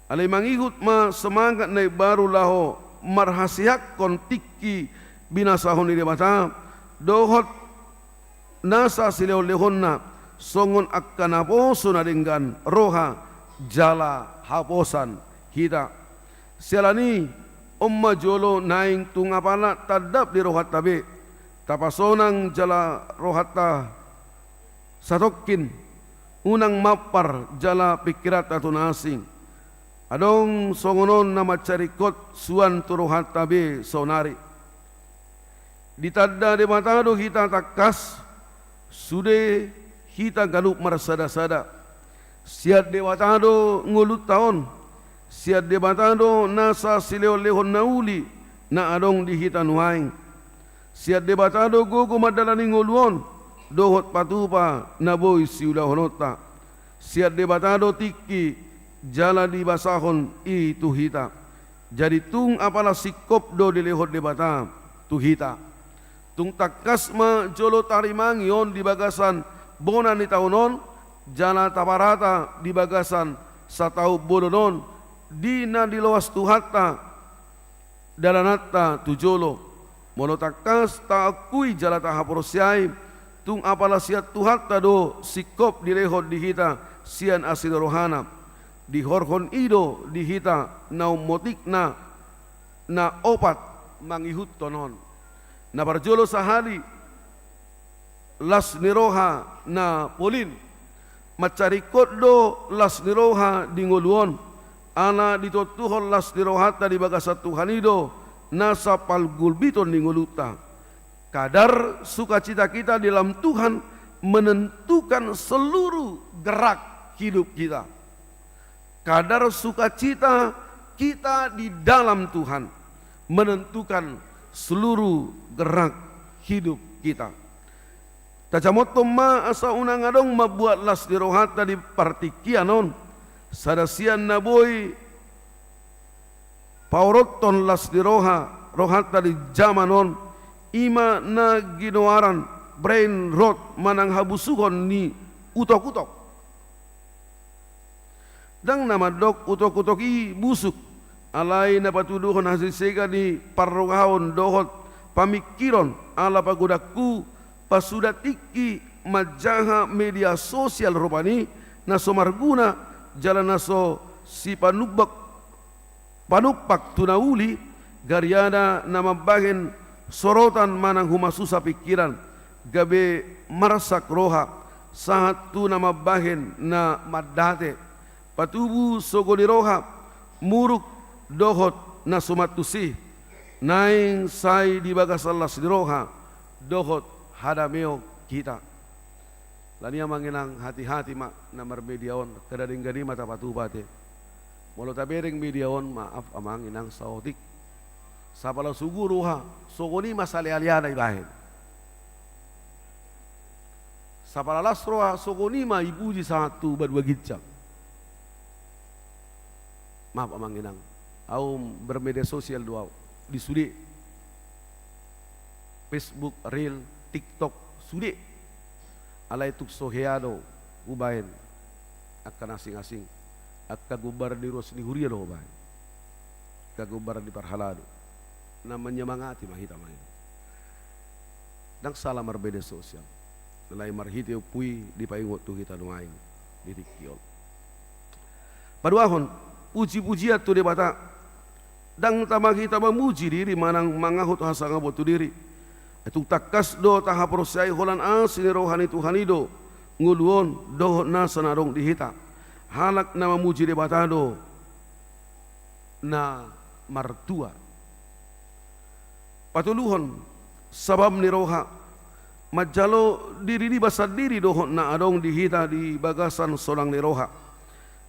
S1: Alay mangigut ma semangat na baru laho marhasiak kontiki binasahon ni debata dohot nasa sileo lehonna songon akkana poso na dinggan roha jala haposan hita. Sialani omma jolo naing tungapana tadap di rohat tabe. Tapasonang jala rohata satokin unang mapar jala pikirat atau nasing. Adong songonon nama carikot suan tu rohata be sonari. Ditanda de matado kita takas sude kita galup marsada-sada. Siat de matado ngulut taon. Siat de matado nasa sileo lehon nauli na adong di hita nuaing. Siat debatado gogo madalani ngoluon dohot patupa naboy siula honota. Siat debatado tiki jala di basahon itu hita. Jadi tung apalah sikop do dilehot debata tu hita. Tung takas ma jolo tarimangion di bagasan bona ni taunon jala taparata di bagasan satau bodonon dina di loas tuhata dalanata tu jolo. Monotakas ta akui jala ta haprosiai tung apalah siat tuhat tado sikop dilehot di kita sian asil rohana di horhon ido di hita na motik na opat mangihut tonon na barjolo sahali las niroha na polin macarikot do las niroha di ngoluon ana ditotuhon las nirohata di bagasa Tuhanido nasa palgulbiton di ngoluta kadar sukacita kita di dalam Tuhan menentukan seluruh gerak hidup kita kadar sukacita kita di dalam Tuhan menentukan seluruh gerak hidup kita. Tacamoto ma asa unang adong mabuat las dirohata di partikianon sadasian na boy pauroton las diroha rohata di zamanon ima na ginoaran brain rot manang habusugon ni utok-utok dang nama dok utok-utok i busuk alay na patuduhon hasil sega ni parrongahon dohot pamikiron ala pagudaku pasudati majaha media sosial rupani naso marguna jalan naso si panupak tunauli gariana nama bahen sorotan manang humasusa pikiran gabe marasak roha saat tu nama bahen na madate patubu sogoli roha muruk dohot na sumatusi naing sai di bagasalas di roha dohot hadameo kita lania manginang hati-hati mak namar mediaon kadading gani mata patubate molo tabereng mediaon maaf amang inang saotik sapala suguruha sogoni masale aliana ibahen sapala lasroha sogoni ma ibuji satu badua gicak maaf amang inang au bermedia sosial dua di sudi Facebook Reel TikTok sudi alay tuk soheado ubahin akan asing-asing akka gubar di rosni huria do ubahin akka gubar di parhalado na menyemangati mahita mahita dang salah media sosial nalay marhiti upui di paingot tu kita nuain di tikiol paduahon puji-pujian tu debata dang tamang kita memuji diri manang mangahut hasa ngabotu diri itu takas do taha prosai holan asini rohani Tuhanido nguluon do na sanarong dihita halak na memuji debatado na martua patuluhon sabab ni roha majalo diri di basad diri do na adong dihita di bagasan solang ni roha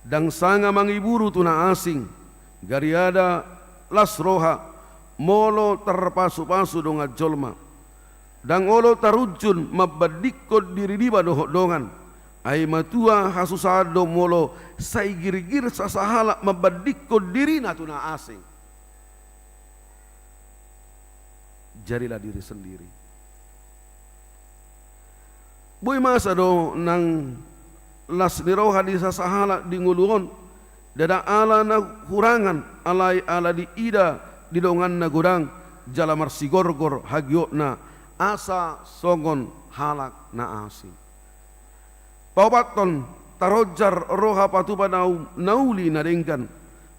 S1: dang sanga mangiburu tuna asing gariada las roha molo terpasu-pasu do ngajolma dang olo tarujun mabadikod diri diba dohongan ay matua hasusado molo say girgir sasahala mabadikod diri natuna asing jadilah diri sendiri boy masa do nang las niroha di sasahala di nguluon dada ala na hurangan alay ala di ida di dongan na gudang jalamar sigorgor hagyot na asa songon halak na asing paupaton tarojar roha patupa nauli nadengkan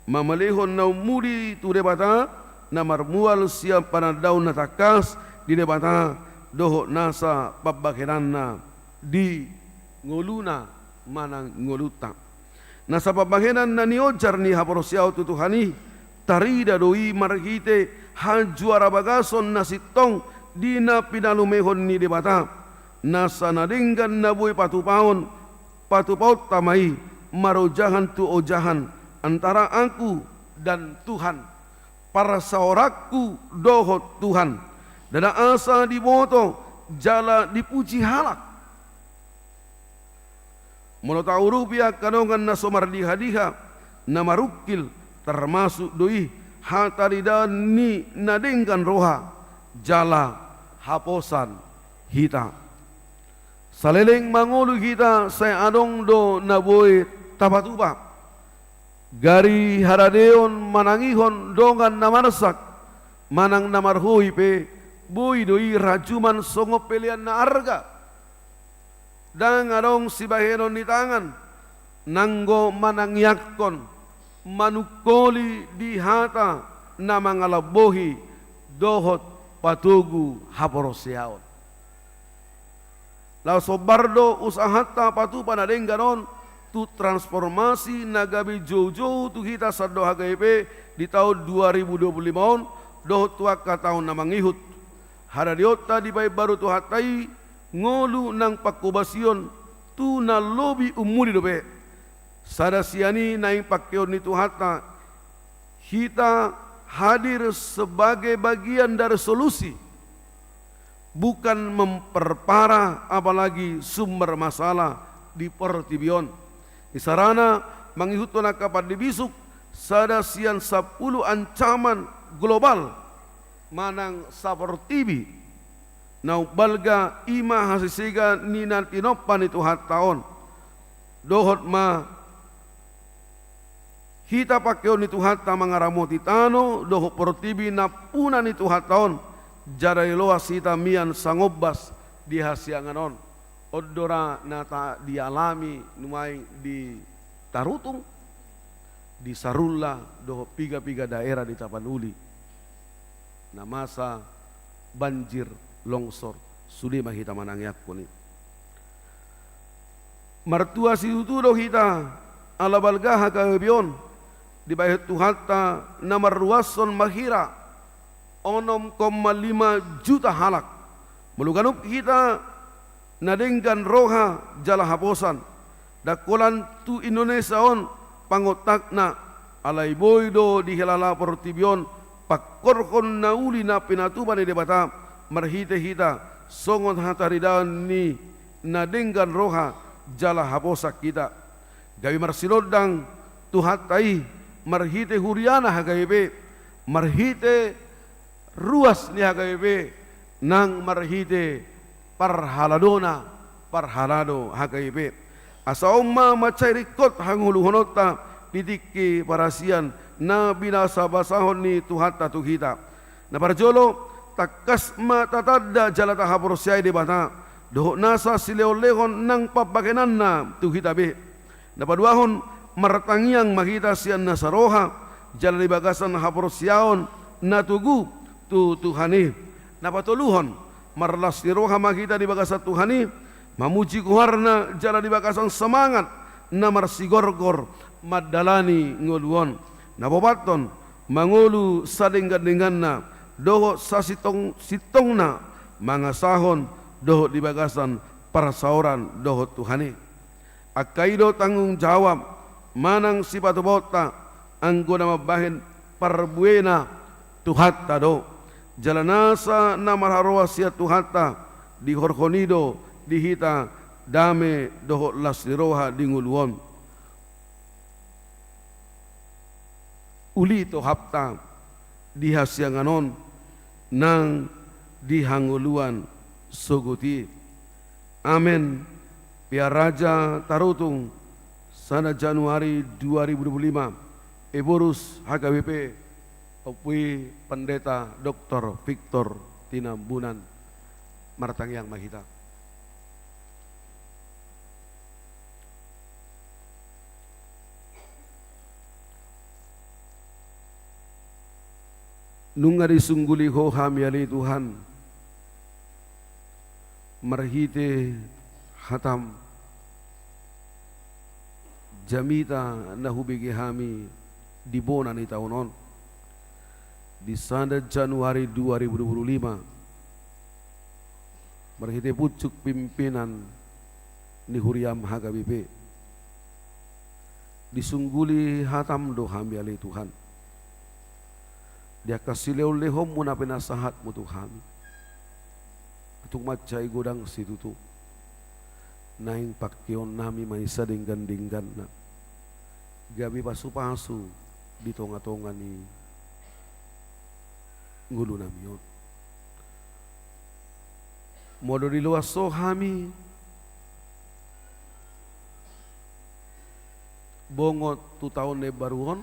S1: mamalehon nau mudi tu debata na marmual siap pada daun na takas di debata doho nasa pabakeranna di ngoluna manang ngoluta nasa pabakeran na niojar ni haporosiao tutuhani tarida doi margite hajuara bagason nasitong dina pinalumehon ni debata nasa nadinggan na buhay patupaut tamai marojahan tu ojahan antara aku dan Tuhan para saorakku dohot Tuhan dada asa diboto jala dipuji halak mula ta'urupia kanongan na somardiha-diha na marukil termasuk doi hataridan ni nadinggan roha jala haposan hita saleleng mangulu kita saya adong do naboy tapatuba gari haradeon manangihon dongan namarsak manang namarhui pe boy doi rajuman songo pelian na arga dan adong sibahenon ni tangan nanggo manangyakon manukoli di hata na mangalabohi dohot patugu haporosyaon. Lau sobardo usahata patu panadengganon tu transformasi nagabi jauh-jauh tu kita sardo HGP di tahun 2025 dohot tuak ka tahun na mangihut. Haradiota di bayi baru tu hatai ngolu nang pakubasion tu na lobi umuri dobe. Sadasiani naing pakkeon itu hata kita hadir sebagai bagian dari solusi, bukan memperparah apalagi sumber masalah di pertibion. Di sarana mangihutona kapan dibisuk sadasian 10 ancaman global manang sapertibi nau balga ima hasisiga ninan tinopan itu hataon dohot ma hita pakeon itu hatta mangaramoti tano dohot pertibi napunan itu hataon jarai loas hita mian sangobas di hasianganon odora nata dialami numai di Tarutung di Sarulla dohot piga-piga daerah di Tapanuli na masa banjir longsor sudi mahita manangyak kuni martua situdo kita ala balgaha kaebion di bayat tuhatta namar ruason mahira 6,5 juta halak meluganup kita nadenggan roha jala haposan dakolan tu Indonesia on pangotakna alai boydo di helala pertibion pakorkon nauli na pinatuban di debata marhite hita songon hataridan ni nadenggan roha jala haposak kita gawi marsilodang tuhatai marhite huriana HGB marhite ruas ni HGB nang marhite parhaladona parhalado HGB asa umma macairikot hanguluhonota ditiki parasian na binasa basahon ni tuhata tuhita na parjolo takas matatadda jalata haporosay di bata doho nasa sileolehon nang papakenan na tuhita be na paduahon martangiang makita sian nasaroha jala di bagasan haporosyaon na tugu tu tuhani na patuluhon marlas di roha makita di bagasan tuhani mamuji kuharna jala di bagasan semangat na marsigorgor madalani ngoluon na bobaton mangulu sadenggan-dengganna doho sitongna mangasahon doho di bagasan parasaoran doho tuhani akaido tanggung jawab manang sipatu bota anggona mabahin parbuena tuhatta do jalanasa namarharoasia tuhatta di horkonido di hita dame doho lasdiroha di nguluon uli to hapta di hasianganon nang dihanguluan suguti amen biar Raja Tarutung sana Januari 2025 Eborus HKBP opui Pendeta Dr. Victor Tinambunan Martangiang Mahita. Nunga disungguli ho hamiali Tuhan marhite hatam jamita nahubigi hami di bona ni tahunon di sana Januari 2025 marhite pucuk pimpinan ni Huriam HKBP disungguli hatam do hamiali Tuhan dia kasih lehom muna penasahat mu Tuhan atung macai godang situ tu naing pakion nami maisa denggan na gabi pasu-pasu di tonga-tonga ni ngulu namion modo di luas so hami bongot tu tahun ne baruon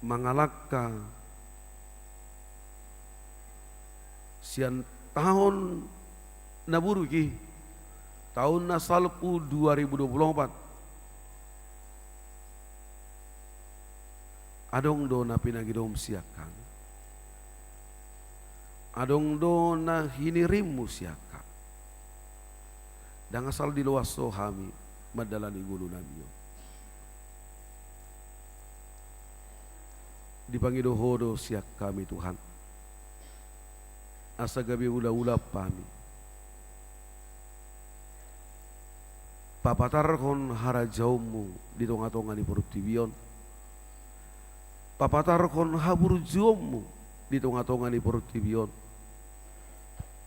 S1: mangalakka sian tahun naburu ki tahun na salpu 2024 adong do na pinagidom siyakan, adong do na hinirimu siyaka, dan asal diluwaso hami madalani gulu namiyo. Dipangidohodo siyak kami Tuhan, asa gabi ula-ula pami, papatarkon harajaumu di tonga-tonga di perutibion, papatarkon haburjummu di tonga-tonga di perutibion,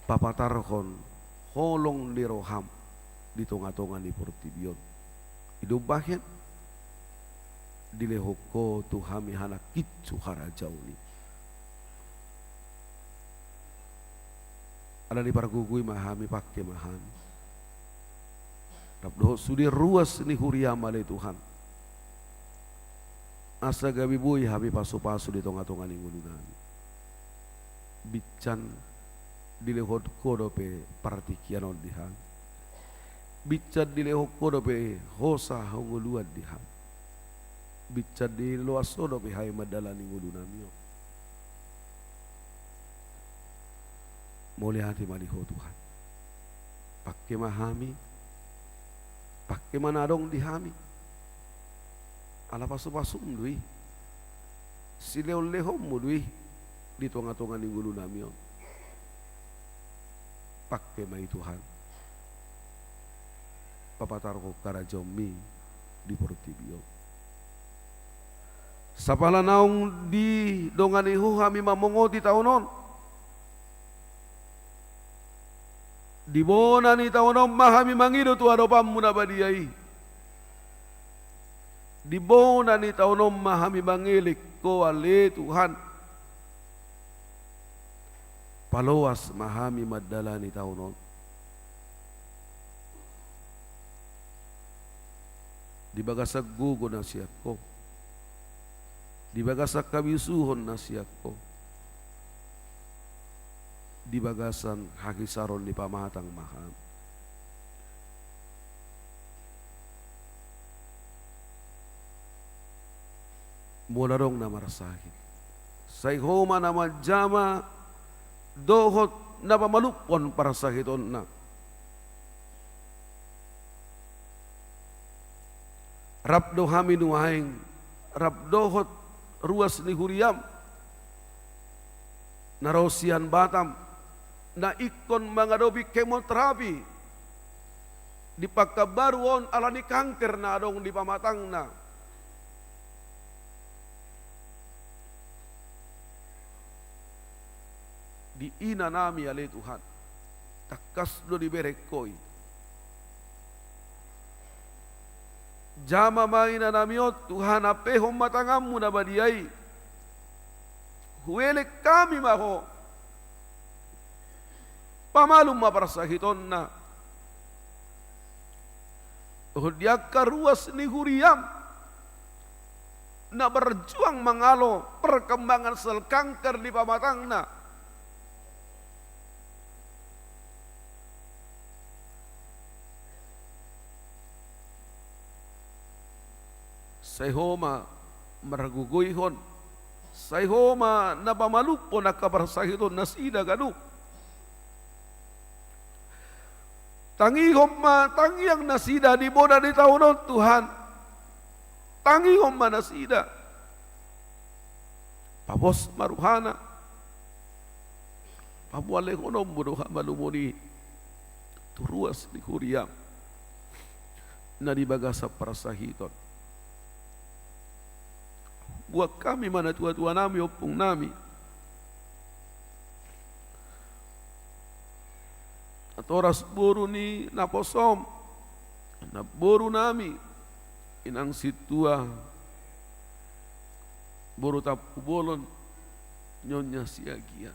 S1: papatarkon holong di roham di tonga-tonga di perutibion. Hidup bahin dilehoko tuhami hana kitsu harajauni. Ada di pargugui mahami pakai mahami. Rabdoh sudi ruas ni huriama le Tuhan. Asa gabi bui hami pasu-pasu di tonga-tonga ni ngulunami. Bican dilehoko dope partikianon dihan. Bican dilehoko dope hosa honguluan dihan. Bicara di luas sodo pihai madalani ngudu namio. Mulai hati maliho Tuhan. Pakai mahami, pakai mana dong dihami. Ala pasu-pasum dui, sileo-lehom dui di tonga-tonga ni ngudu namio. Pakai mai Tuhan. Papatarko karajomi di portibio. Sapala naung di donganihu hami mamongoti taunon. Di bona ni taunon mahami mangido tu adopam muna badiai. Di bona ni taunon mahami mangilik ko ale Tuhan. Paloas mahami madala ni taunon. Di bagasag gugo na siya ko. Di bagasak kabisuhon na siya ko. Di bagasan hakisaron ni pamatang maham. Mula rong na marasahin. Sayhoma na majama dohot na pamalupon para sahiton na. Rabdo hami nuhaing rabdohot ruas ni huriam narosian Batam na ikon mangadobi kemoterapi di pagkabaruon alani kanker na adong di pamatang na di ina nami ale Tuhan takas do di berekoy jama maina namiot Tuhan apehom matangamu na badiai huwele kami maho pamalum maparasahiton na diak karuas ni huriam na berjuang mangalo perkembangan sel kanker di pamatang na sayhoma maraguguyhon sayhoma na pamalupon na kabarsahiton na sida ganu tangihom ma tangiang nasida di boda di taunon Tuhan tangihom ma nasida papos maruhana pabuale konom buduha malumuni turuas di kuriam na di bagasa parasahiton buat kami mana tua-tua nami opung nami atoras boru ni naposom na boru nami inang situa boru tapu bolon nyonya siagia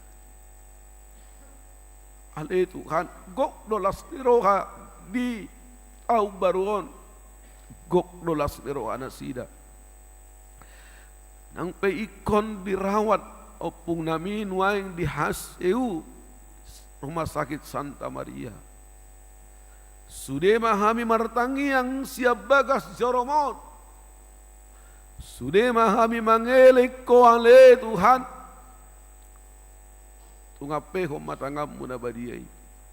S1: ale Tuhan gok dolas niroha di au baruon gok dolas niroha nasida nang peikon dirawat opung nami nuaing di Haseu Rumah Sakit Santa Maria. Sude mahami martangi yang siap bagas joromot. Sudah kami mengelik ko ale Tuhan. Tungapeho matangamu na badiyay.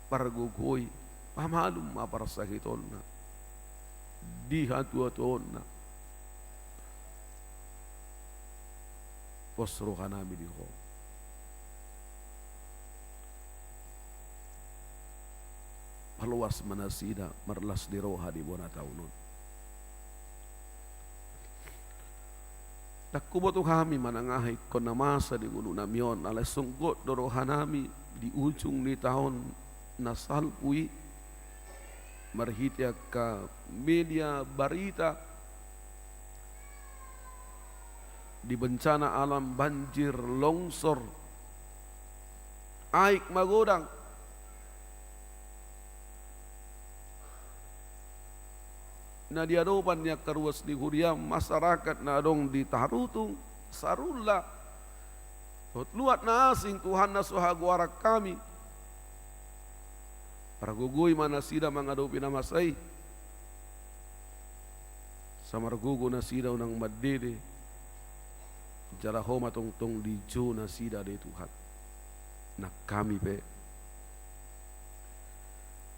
S1: Pargugoy. Pamalum maparasahiton na. Dihatuaton na. Posro ka namin iho. Paluwas manasida marlas di roha di bona taunon. Nakuboto kami manangahay ko na masa di uno namion alay sunggot doroha nami di ujung ni tahun nasalpui marhitia ka media barita di bencana alam banjir longsor aik magodang na diadopan niya karuas di Huriam masyarakat na adong di Tarutung Sarula luat na asing Tuhan na suhagwarak kami para gugoy man na sida mga do pinamasay sa margugo na sida unang madede jaraho matungtong di Jo na sida de Tuhan na kami pe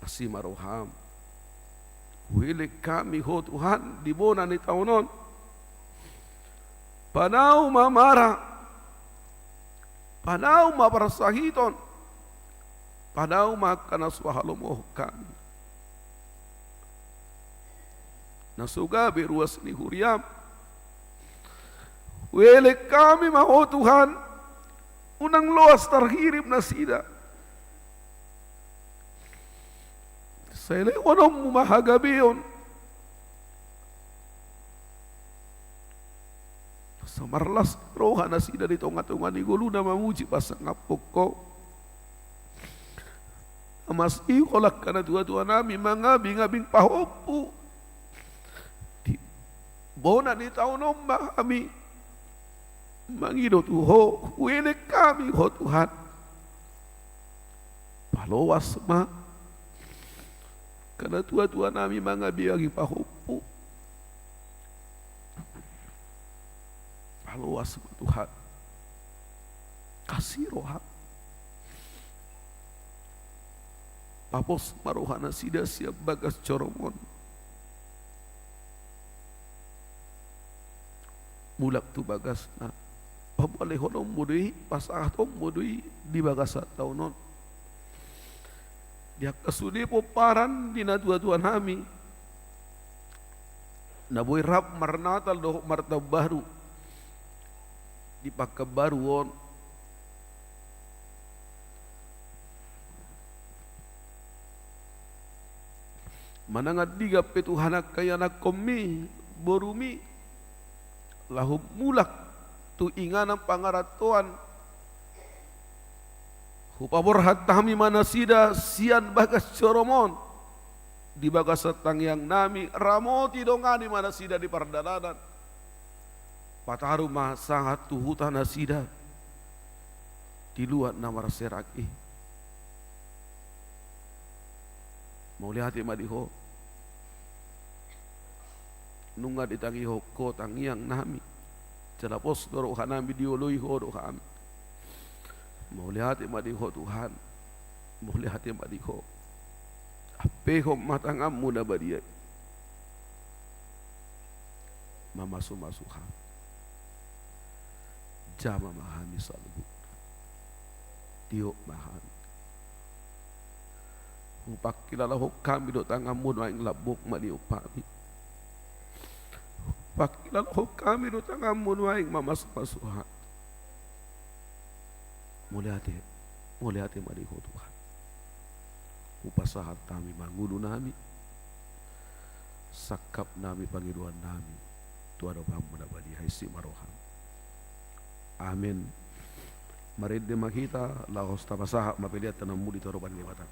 S1: asi maroham Wilik kami ho Tuhan di bona ni taunon. Panau mamara. Panau maparasahiton. Panau makanaswahalomoh kami. Nasuga beruas ni Huriam. Wilik kami maho Tuhan. Unang luas terhirip na sida. Saya onom mahagabion. Samarlas roha na sida dito ngatungan ni gulo na mamuji pasang ngapok ko. Amas ikolak ka na tuwa-tuwa namin mga bingabing pahopo. Di bona ni taunom kami. Mangido tuho, wilik kami ho Tuhan. Palowas karena tua-tua nami mga biyagi pahupo. Paluas sa Tuhan. Kasih roha. Papos maroha na sida siya bagas coromon. Mulak tu bagas na. Pabalehonom mudui, pasahatom mudui di bagas sa taunon. Dia kesudi poparan di nadua-dua nami. Naboy rap marnatal doh martab baru. Di pakabaruon. Manangat diga petuhanak kaya nakomi borumi. Lahu mulak tu inganang pangaratuan. Upabor hatami manasida sian bagas coromon di bagas setang yang nami ramoti dongani manasida di pardalanan pataru mah sangat tuhutan nasida di luar namar seraki mau lihat madiho nunga ditangi hoko tangiang nami celapos doro hanami dioloi ho do kami mau lihat madiho Tuhan, mau lihat madiho. Apeho matangamu na badia. Mamasuha. Jama mahami salbu. Dio mahami. Upak kilala ho kami do tangamu na ing labok madiho pami. Upak kilala ho kami do tangamu na ing mamasuha. Mulihat madiho Tuhan. Upasahat kami mangudu nami. Sakap nami pangiduan nami. Tuhan Bapa menabadi haisi maroham. Amin. Marid de makita lahos tapasaha mapiliat tanamu di toroban ni mata.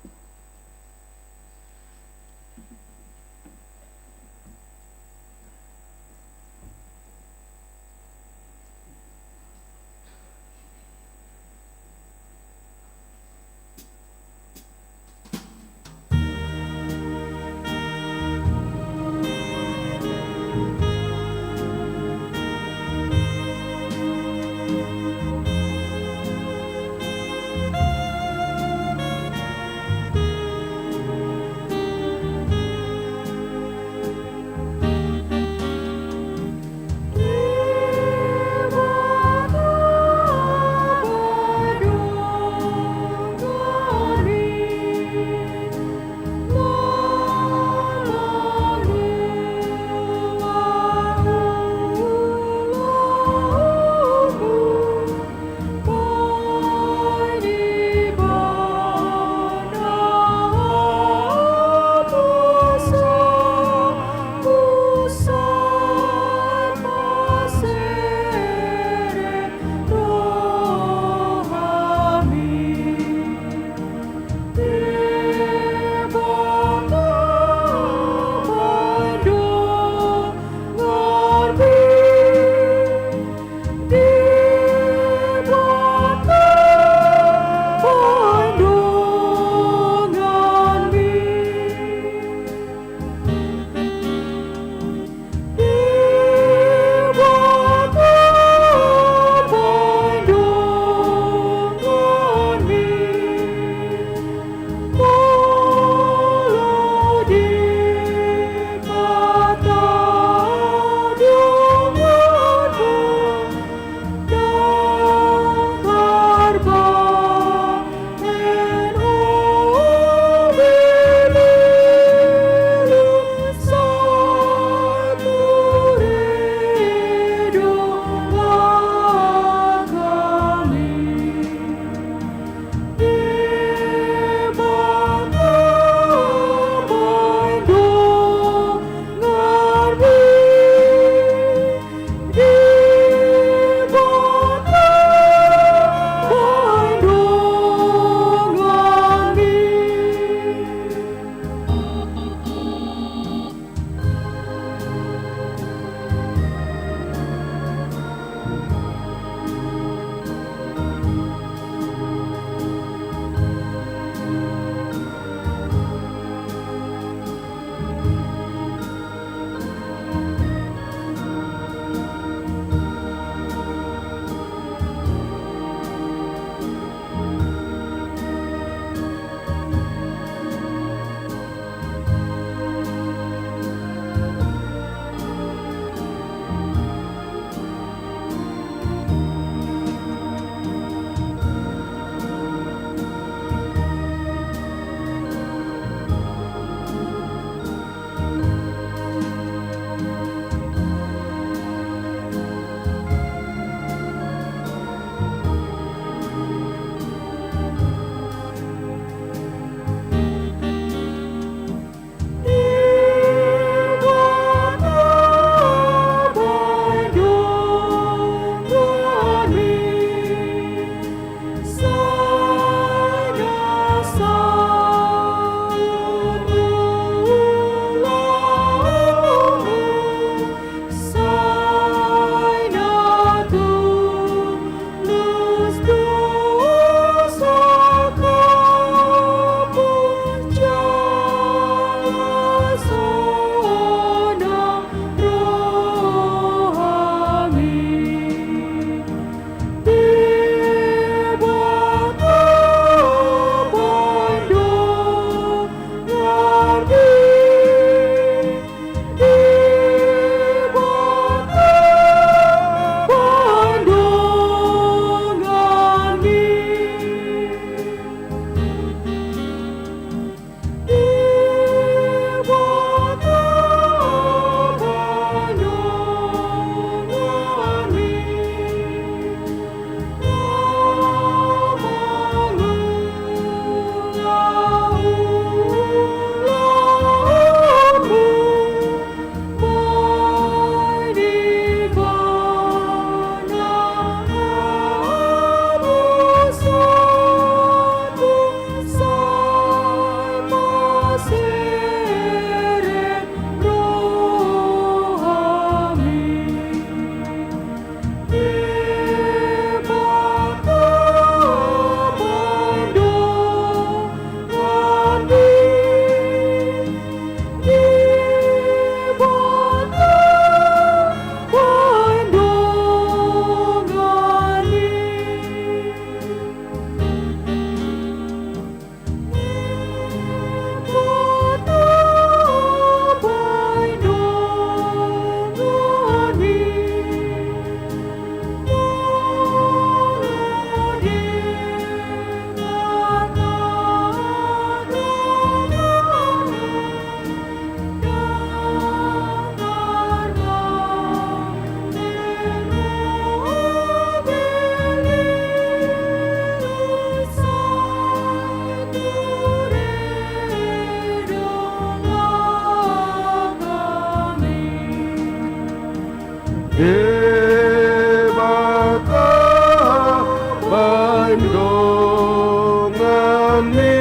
S1: ni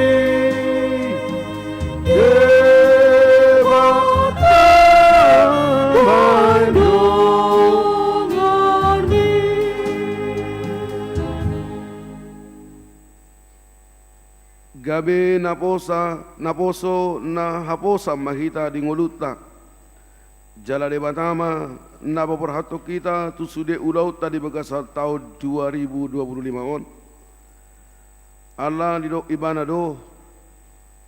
S1: debata
S2: menungani.
S1: Gabe naposo na haposa mahita di ngoluta. Jala de batama na baperhato kita tu sude ulau tadi begasal tahun 2025 on. Allah di do ibana do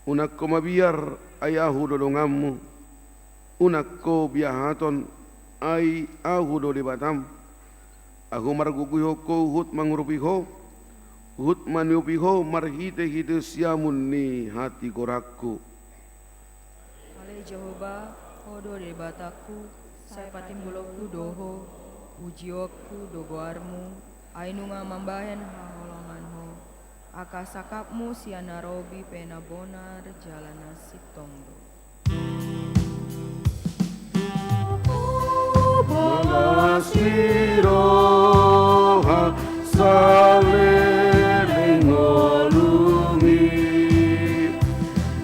S1: unak ko mabiar ayahu do dongamu. Unak ko biahaton ay ahu do di batam. Aku marguguyo ko hut mangurupiho. Hut manupiho marhite-hite siamun ni hati korakku.
S4: Ale Jehovah, hodo de bataku, saya patimbulokku doho, ujiokku dogoarmu, ainunga mambahen haholonganho, akasakapmu sianarobi pena bonar jalana sitongdo.
S1: Malasiroha saleling ngolumi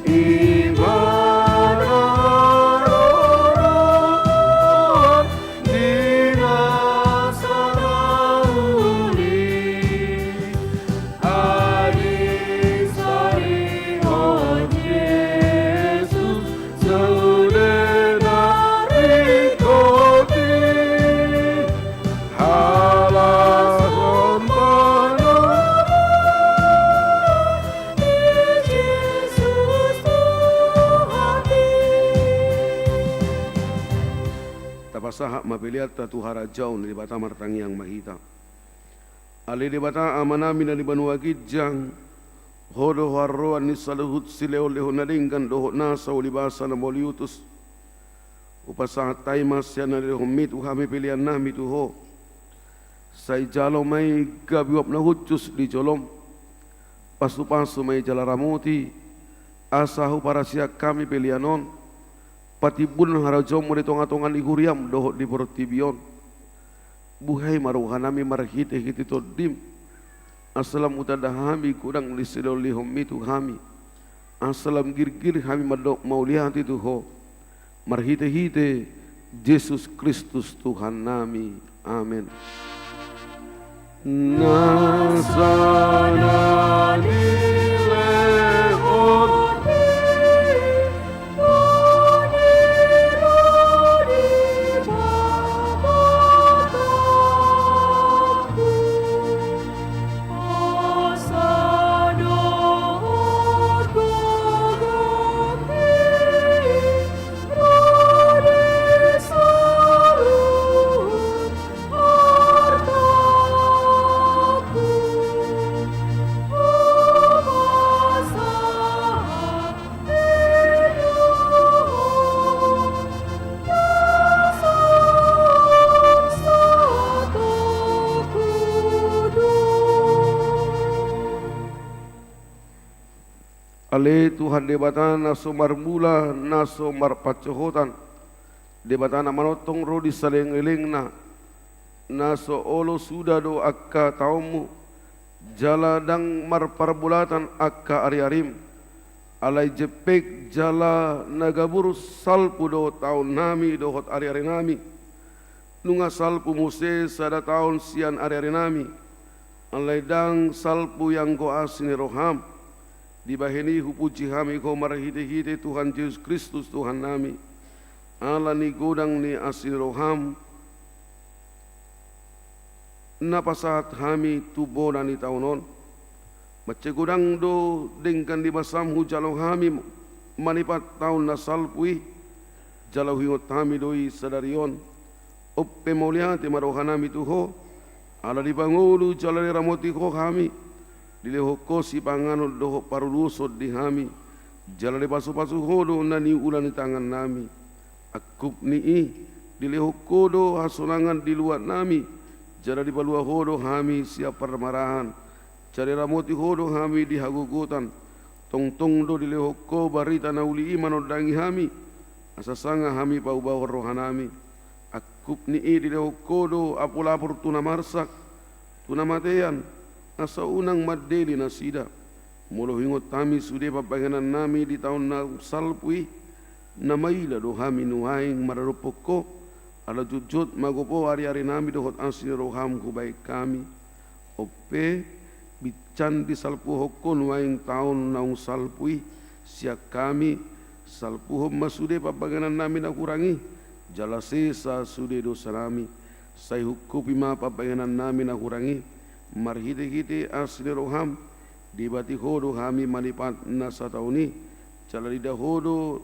S1: ibana roron dinasarauli adisari on Yesus saudena rikoti halason pano
S2: Yesus Tuhati.
S1: Tapasaha mapiliat tuhara jaun di bata martangi yang mahita. Ali di bata amanami na di banua gijang hodo harroan ni saluhut sileo leho nadingkan doho nasa ulibasa na moliutus. Upasaha taimas yan na leho mitu kami pilihan na mitu ho. Say jalo may gabiwap na hutsus di jolom. Pasu-pasu may jalaramoti. Asahu para siya kami pilihanon. Patibun harajom mo dito ngatongan iguriam doho di portibion. Buhay maruhanami marhite-hite todim. Asalam utadahami kurang lisidol lihom mitu kami. Asalam girgir kami madok maulihat itu ho. Marhite-hite Yesus Kristus Tuhan nami. Amin. Nasanani lehon Ale Tuhan debatan naso marmula naso marpacohotan debatan manotong rodi saleng-elengna naso olo sudah do akka taumu jala dang marparbulatan akka ari-arim alai jepek jala nagabur salpu do tahun nami dohot ari-ari nami nunga salpu muse sada tahun sian ari-ari nami alai dang salpu yang go asini roham dibahini hupuji kami kau marhite-hite Tuhan Yesus Kristus Tuhan nami. Allah ni godang ni asin roham. Napa saat kami tubo dan ni taunon. Mace godang do dengkan di basam hujalo kami manipat tahun nasalpui. Jalau hingot kami doi sadarion. Oppe mauliate marohanami tuho. Allah di bangulu jalari ramoti ko kami. Dileho kosi panganul doho parulusod di hami jala de pasu-pasu hodo nani ulan di tangan nami akup ni dileho kodo hasolangan di luar nami jala di palua hodo hami siap permarahan cari ramoti hodo hami di hagugutan tong-tong do dileho ko barita nauli iman odangi hami asasanga hami pau-bau rohanami akup ni dileho kodo apulapur tuna marsak tuna matean asa unang madeli nasida Molo hingot tami sude papanganan nami di tahun na salpui namaila do hami nuaing mararupoko ala jujut magopo hari-hari nami dohot asini roham ku baik kami ope bican di salpu hokon waing tahun naung salpui siak kami salpu hom masude papanganan nami na kurangi jala sesa sude dosa nami sai hukupi ma papanganan nami na kurangi marhite-hite asini roham di bati hodo hami manipat nasa tauni cala di dahodo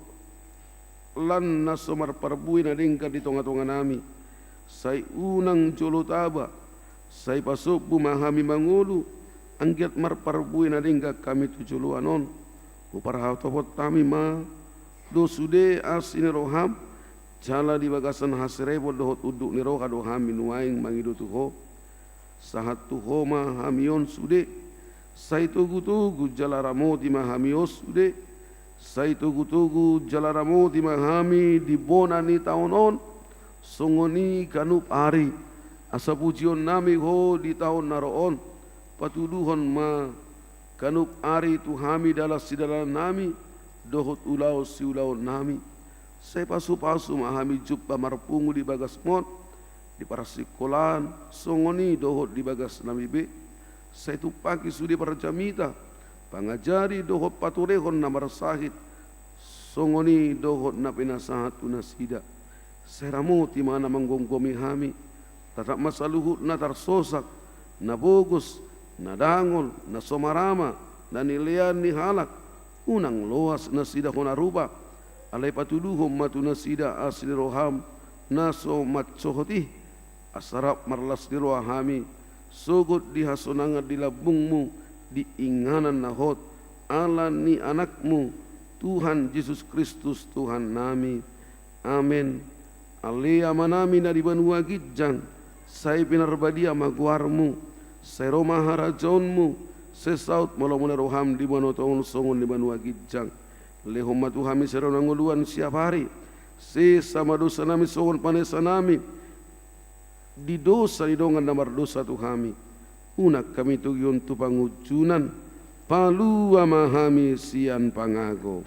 S1: lan nasomar parbui na dingka di tonga-tonga nami sai unang jolo taba sai pasok bumahami mangulu anggiat mar parbui na dingka kami tujulu anon uparhau topot tami ma do sude asini roham cala di bagasan hasrebo dohot uduk ni roha do hami nuaing mangido tuho sahat tuho ma hamion sude sai tugu-tugu jalaramoti mahamios ude sai tugu-tugu jalaramoti mahami di bonani taonon songoni kanup ari asa pujion nami ho di tahun naroon patuduhon ma kanup ari tu hami dalas sidalan nami dohot ulau si ulau nami sai pasu-pasu mahami juppa marpungu di bagas mot di parasikolan songoni dohot di bagas nami be saya tu pagi sudi parjamita pangajari dohot paturehon na marasahit songoni dohot na pinasahat tunasida seramuti mana manggonggomi hami tatap masaluhut na tarsosak na bogus na dangol na somarama na nilean ni halak unang loas na sida honaruba alai patuduhom matuna sida asli roham naso matsohoti asarap marlas di rohami sogot di hasonanga di labungmu di inganan nahot ala ni anakmu Tuhan Yesus Kristus Tuhan nami amin alea manami na di banua gijang sai pinarbadia maguarmu sai roma harajonmu sesaut malamuna roham di banotong songon di banua gijang lehoma tuhami seronanguluan siap hari sesama dosa nami songon panesa nami di dosa di dongan namar dosa tu kami unak kami tugion tu pangujunan palu amahami sian pangago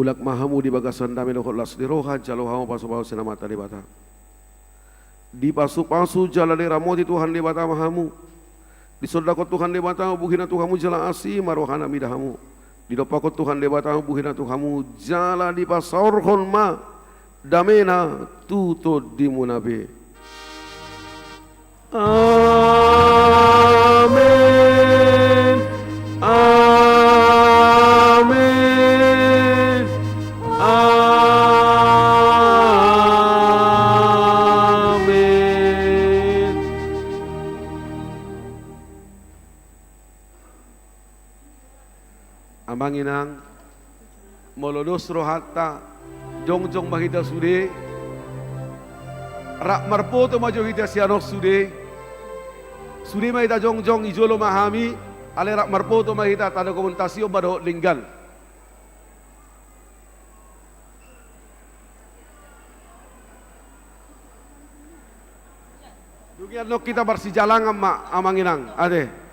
S1: ulak mahamu di bagasan dami lokot las di roha jalo hamu pasu-pasu senamata di bata di pasu-pasu jala di ramoti Tuhan di bata mahamu di sodakot Tuhan di bata buhina Tuhamu jala asi marohana midahamu di dopakot Tuhan di bata buhina Tuhamu jala di pasaurhon ma damena tuto di munabe amin amin amin amanginang molodos rohata jongjong mahita sude rak marpoto majo hita sianok sude sude mahita jongjong ijolo mahami ale rak marpoto mahita tanda komunitasio bado linggal dugian nok kita bersijalang ama amanginang ade